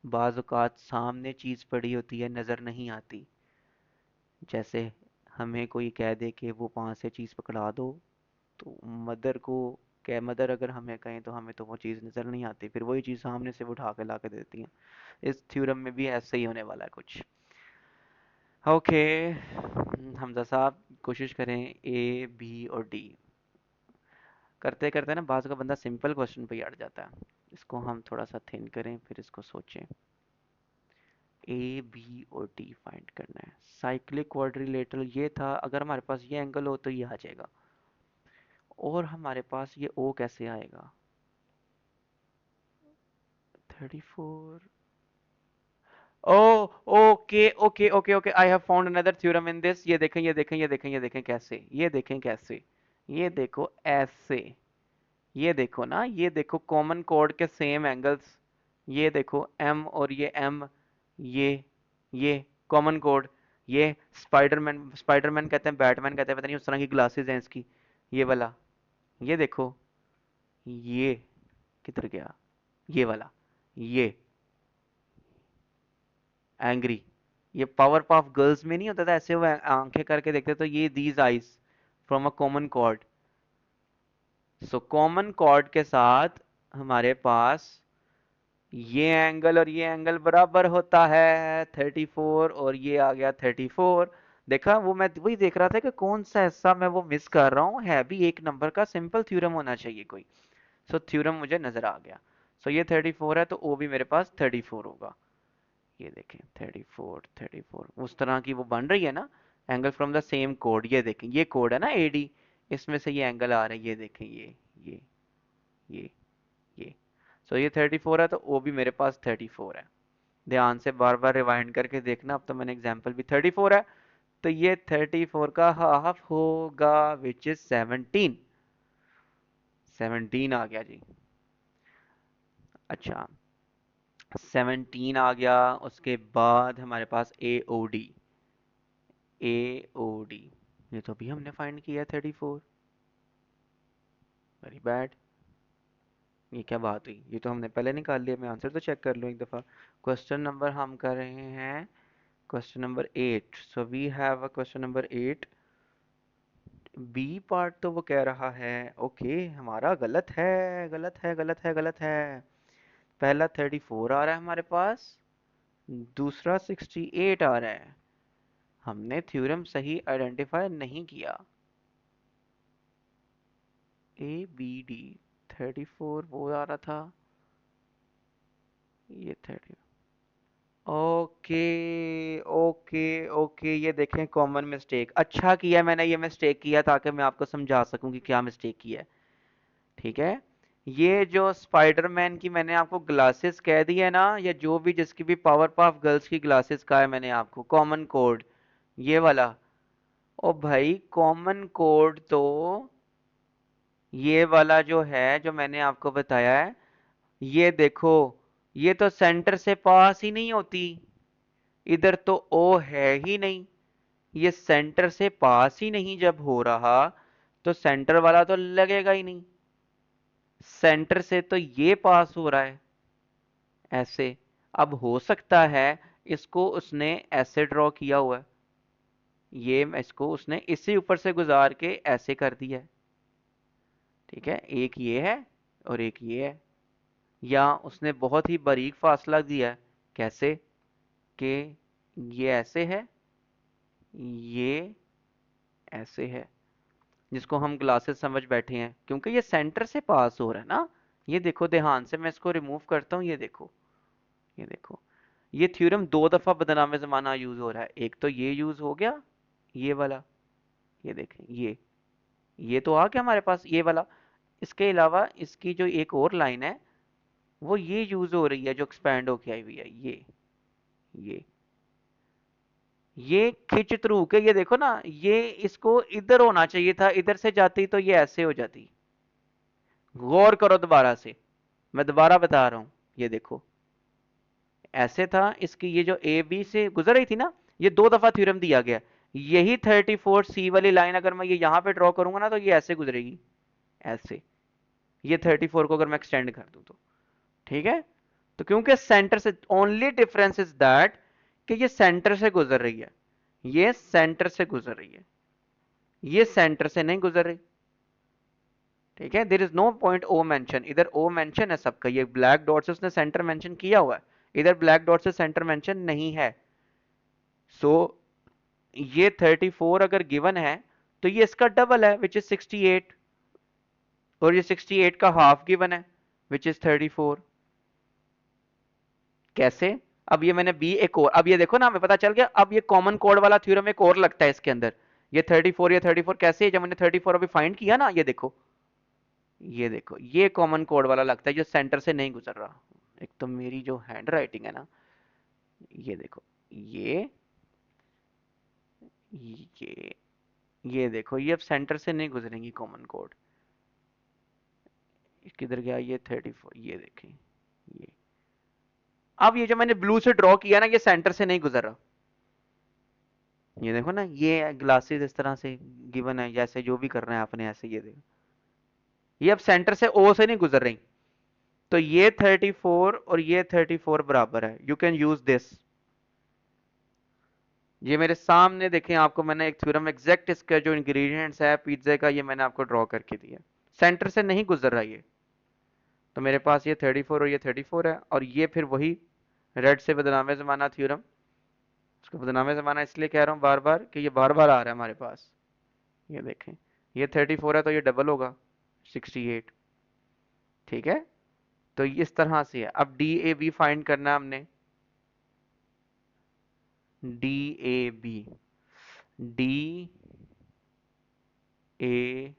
बाज़ औक़ात सामने चीज़ पड़ी होती है, नज़र नहीं आती। जैसे हमें कोई कह दे कि वो वहाँ से चीज़ पकड़ा दो, तो मदर को, क्या मदर अगर हमें कहें तो हमें तो वो चीज़ नज़र नहीं आती, फिर वही चीज़ सामने से वो उठा के ला के देती हैं। इस थ्योरम में भी ऐसा ही होने वाला है कुछ। ओके, हमजा साहब कोशिश करें, ए बी और डी। करते करते ना बाज़ का बंदा सिंपल क्वेश्चन पे ही अड़ जाता है। इसको हम थोड़ा सा थिन करें, फिर इसको सोचें। ए बी और डी फाइंड करना है। साइक्लिक क्वाड्रिलेटरल ये था, अगर हमारे पास ये एंगल हो तो ये आ जाएगा। और हमारे पास ये ओ कैसे आएगा? 34। Oh, okay okay okay okay, I have found another theorem in this. ये देखें ये देखें ये देखें ये देखें कैसे, ये देखें कैसे, ये देखो ऐसे, ये देखो ना, ये देखो कॉमन कोड के सेम एंगल्स, ये देखो एम और ये एम, ये कॉमन कोड, ये स्पाइडरमैन, स्पाइडरमैन कहते हैं, बैटमैन कहते हैं, पता नहीं उस तरह की ग्लासेस हैं इसकी, ये वाला, ये देखो, ये किधर गया, ये वाला, ये एंग्री, ये पावर ऑफ गर्ल्स में नहीं होता था ऐसे वो आंखें करके देखते, तो ये these eyes from a common chord. So common chord के साथ हमारे पास ये एंगल और ये एंगल बराबर होता है 34, और ये आ गया 34। देखा, वो मैं वही देख रहा था कि कौन सा ऐसा मैं वो मिस कर रहा हूँ, है भी एक नंबर का सिंपल थ्योरम होना चाहिए कोई। सो थ्योरम मुझे नजर आ गया। सो ये 34 है तो ओ भी मेरे पास 34 होगा। ये देखें 34 34 उस तरह की वो बन रही है ना, angle from the same code. ये देखें ये कोड है ना एडी, इसमें से ये एंगल आ रहा है, ये देखें ये ये ये। सो ये 34 है तो वो भी मेरे पास 34 है। ध्यान से बार बार रिवाइंड करके देखना, अब तो मैंने एग्जाम्पल भी 34 है, तो ये 34 का हाफ होगा विच इज 17। 17 आ गया जी। अच्छा, 17 आ गया, उसके बाद हमारे पास ए ओ डी, ए ओ डी, ये तो अभी हमने फाइंड किया 34। वेरी बैड, ये क्या बात हुई, ये तो हमने पहले निकाल लिया। मैं आंसर तो चेक कर लूँ एक दफ़ा। क्वेश्चन नंबर हम कर रहे हैं question number 8। So we have a question number 8, B part तो वो कह रहा है ओके हमारा गलत है, गलत है गलत है गलत है। पहला 34 आ रहा है हमारे पास, दूसरा 68 आ रहा है। हमने थ्योरम सही आइडेंटिफाई नहीं किया। ए बी डी, 34 वो आ रहा था, ये 30। ओके ओके ओके, ये देखें कॉमन मिस्टेक। अच्छा किया मैंने ये मिस्टेक किया ताकि मैं आपको समझा सकूं कि क्या मिस्टेक किया है। ठीक है, ये जो स्पाइडरमैन की मैंने आपको ग्लासेस कह दी है ना, या जो भी जिसकी भी पावर पाफ गर्ल्स की ग्लासेस का है मैंने आपको कॉमन कोड, ये वाला। ओ भाई कॉमन कोड तो ये वाला जो है जो मैंने आपको बताया है, ये देखो, ये तो सेंटर से पास ही नहीं होती, इधर तो ओ है ही नहीं, ये सेंटर से पास ही नहीं जब हो रहा तो सेंटर वाला तो लगेगा ही नहीं। सेंटर से तो ये पास हो रहा है ऐसे। अब हो सकता है इसको उसने ऐसे ड्रॉ किया हुआ है, ये इसको उसने इसी ऊपर से गुजार के ऐसे कर दिया है। ठीक है, एक ये है और एक ये है, या उसने बहुत ही बारीक फासला दिया है। कैसे कि ये ऐसे है, ये ऐसे है, जिसको हम ग्लासेस समझ बैठे हैं क्योंकि ये सेंटर से पास हो रहा है ना। ये देखो ध्यान से, मैं इसको रिमूव करता हूँ, ये देखो, ये देखो, ये थ्योरम दो दफा बदनाम जमाना यूज हो रहा है। एक तो ये यूज हो गया, ये वाला, ये देखें ये तो आ गया हमारे पास ये वाला। इसके अलावा इसकी जो एक और लाइन है वो ये यूज हो रही है जो एक्सपैंड होके आई हुई है, ये ये खिंच थ्रू के, ये देखो ना, ये इसको इधर होना चाहिए था, इधर से जाती तो ये ऐसे हो जाती। गौर करो दोबारा से, मैं दोबारा बता रहा हूं, ये देखो ऐसे था, इसकी ये जो ए बी से गुजर रही थी ना, ये दो दफा थ्योरम दिया गया। यही 34 सी वाली लाइन अगर मैं ये यहां पे ड्रॉ करूंगा ना तो ये ऐसे गुजरेगी, ऐसे। ये 34 को अगर मैं एक्सटेंड कर दूं तो, ठीक है। तो क्योंकि सेंटर से, ओनली डिफरेंस इज दैट कि ये सेंटर से गुजर रही है, ये सेंटर से गुजर रही है, ये सेंटर से नहीं गुजर रही। ठीक है, there is no point O mention, इधर ओ मेंशन है सबका, ये ब्लैक डॉट से उसने सेंटर मेंशन किया हुआ है, इधर ब्लैक डॉट से सेंटर मेंशन नहीं है। सो ये 34 अगर गिवन है तो ये इसका डबल है विच इज 68, और ये 68 का हाफ गिवन है विच इज 34। कैसे? अब ये मैंने बी एक और, अब ये देखो ना हमें पता चल गया, अब ये कॉमन कोड वाला थ्योरम एक और लगता है इसके अंदर। ये 34, ये 34 कैसे है, जब मैंने 34 अभी फाइंड किया ना, ये देखो ये कॉमन कोड वाला लगता है जो सेंटर से नहीं गुजर रहा। एक तो मेरी जो हैंड राइटिंग है ना, ये देखो, ये ये ये देखो, ये अब सेंटर से नहीं गुजरेंगी कॉमन कोड। किधर गया ये 34, ये देखें, ये अब ये जो मैंने ब्लू से ड्रॉ किया ना, ये सेंटर से नहीं गुजर रहा। ये देखो ना, ये ग्लासेस इस तरह से गिवन है, जैसे जो भी कर रहे हैं आपने ऐसे, ये देखो ये अब सेंटर से ओ से नहीं गुजर रही। तो ये 34 और ये 34 बराबर है, यू कैन यूज दिस। ये मेरे सामने देखें, आपको मैंने एक थ्योरम एग्जैक्ट इसका जो इंग्रेडिएंट्स है पिज्जे का, ये मैंने आपको ड्रॉ करके दिया। सेंटर से नहीं गुजर रहा ये। तो मेरे पास ये 34 और ये 34 है, और ये फिर वही रेड से बदनामे ज़माना थ्योरम। उसको बदनामे ज़माना इसलिए कह रहा हूँ बार बार कि ये बार बार आ रहा है हमारे पास। ये देखें, ये 34 है तो ये डबल होगा 68। ठीक है, तो इस तरह से है। अब डी ए बी फाइंड करना है हमने। D A B, D A,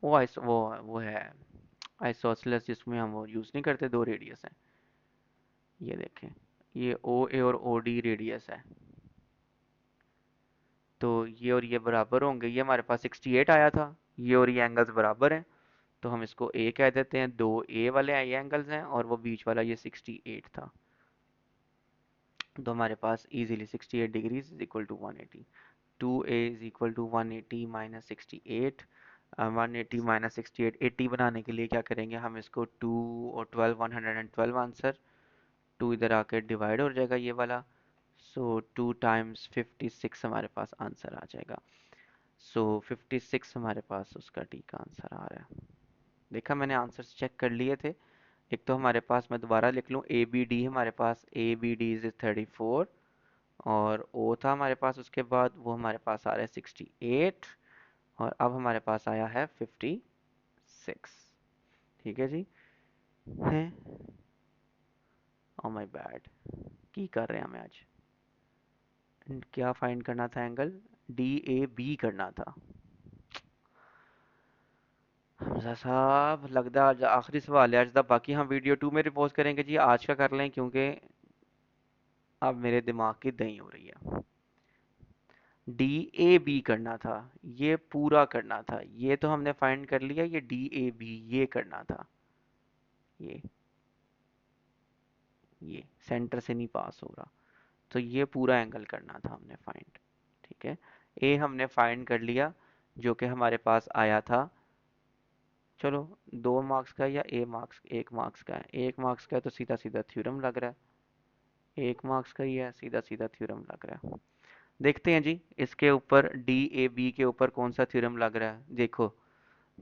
वो है आइसोसेलेस, जिसमें हम वो यूज़ नहीं करते, दो रेडियस है। ये देखें, ये ओ ए और ओ डी रेडियस है। तो ये और ये बराबर होंगे, ये हमारे पास 68 आया था, ये और ये एंगल्स बराबर हैं। तो हम इसको ए कह देते हैं, दो ए वाले ये एंगल्स हैं, और वो बीच वाला ये 68 था। तो हमारे पास easily 68 degrees is equal to 180। 2a is equal to 180 minus 68। 180 minus 68, 80 बनाने के लिए क्या करेंगे हम, इसको 2 और 12, 112 आंसर। 2 इधर आकर डिवाइड हो जाएगा ये वाला। सो 2 टाइम्स 56 हमारे पास आंसर आ जाएगा। सो 56 हमारे पास उसका डी का आंसर आ रहा है। देखा, मैंने आंसर चेक कर लिए थे। एक तो हमारे पास, मैं दोबारा लिख लूँ, ए बी डी, हमारे पास ए बी डी इज 34, और ओ था हमारे पास उसके बाद, वो हमारे पास आ रहा है 68, और अब हमारे पास आया है 56। ठीक है जी। है, ओ माय बैड, की कर रहे हैं हमें आज, क्या फाइंड करना था, एंगल डी ए बी करना था। हमजा साहब, लगता है आज आखिरी सवाल है आज का, बाकी हम वीडियो 2 में रिपोज करेंगे जी, आज का कर लें क्योंकि अब मेरे दिमाग की दही हो रही है। डी ए बी करना था, ये पूरा करना था, ये तो हमने फाइंड कर लिया, ये डी ए बी ये करना था। ये ये सेंटर से नहीं पास हो रहा, तो ये पूरा एंगल करना था हमने फाइंड। ठीक है, ए हमने फाइंड कर लिया, जो कि हमारे पास आया था। चलो, 2 मार्क्स का या 1 मार्क्स का है, 1 मार्क्स का है तो सीधा सीधा थ्योरम लग रहा है, 1 मार्क्स का ही है, सीधा सीधा थ्योरम लग रहा है। देखते हैं जी, इसके ऊपर डी ए बी के ऊपर कौन सा थ्योरम लग रहा है। देखो,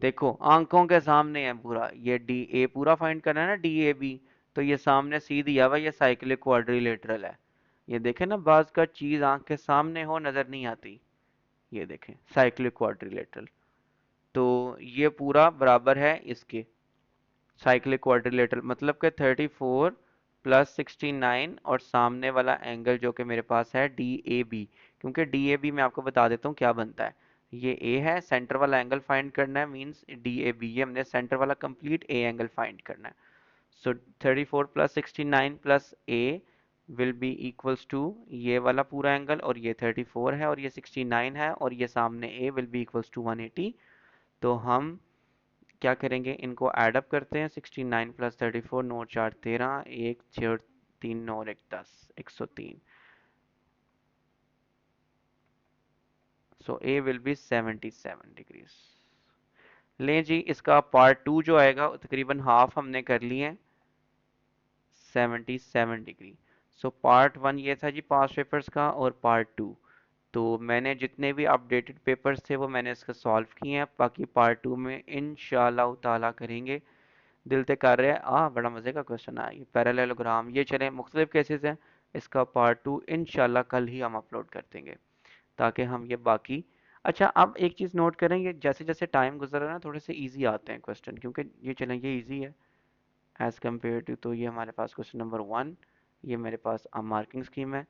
देखो आंखों के सामने है पूरा, ये डी ए पूरा फाइंड करना है ना, डी ए बी। तो ये सामने सी दिया हुआ, ये साइक्लिक क्वाड्रिलेटरल है। ये देखें ना, बाज का चीज आंख के सामने हो नजर नहीं आती। ये देखें, साइक्लिक क्वाड्रिलेटरल, तो ये पूरा बराबर है इसके। साइक्लिक क्वाड्रिलेटरल मतलब कि 34 प्लस 69, और सामने वाला एंगल जो कि मेरे पास है डी ए बी। क्योंकि डी ए बी मैं आपको बता देता हूँ क्या बनता है। ये ए है, सेंटर वाला एंगल फाइंड करना है, मींस डी ए बी, ये हमने सेंटर वाला कंप्लीट ए एंगल फाइंड करना है। So 34 plus 69 plus A will be equals to ये वाला पूरा एंगल, और ये 34 है और ये 69 है, और ये सामने ए विल बी इक्वल्स टू 180। तो हम क्या करेंगे, इनको ऐड अप करते हैं, 69 प्लस 34, 9 4 13, 1 6 3 9 और 1 10, 103। सो ए विल बी 77 डिग्रीज। लें जी, इसका पार्ट 2 जो आएगा, तकरीबन हाफ हमने कर लिए हैं, 77 डिग्री। सो पार्ट 1 ये था जी पास पेपर्स का, और पार्ट 2, तो मैंने जितने भी अपडेटेड पेपर्स थे वो मैंने इसका सॉल्व किए हैं। बाकी पार्ट 2 में इंशाल्लाह ताला करेंगे। दिल ते कर रहे हैं, बड़ा मज़े का क्वेश्चन है ये, पैरेललोग्राम, ये चले मुख्तलिफ केसेस हैं। इसका पार्ट 2 इंशाल्लाह कल ही हम अपलोड कर देंगे, ताकि हम ये बाकी। अच्छा, अब एक चीज़ नोट करें, ये जैसे जैसे टाइम गुजर रहा है ना, थोड़े से इजी आते हैं क्वेश्चन, क्योंकि ये चलें, ये इजी है एज़ कम्पेयर टू। तो ये हमारे पास क्वेश्चन नंबर 1, ये मेरे पास मार्किंग स्कीम है।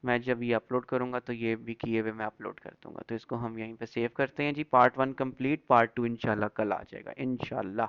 मैं जब ये अपलोड करूँगा तो ये भी किए हुए मैं अपलोड कर दूंगा। तो इसको हम यहीं पे सेव करते हैं जी। पार्ट 1 कंप्लीट, पार्ट 2 इंशाल्लाह कल आ जाएगा इंशाल्लाह।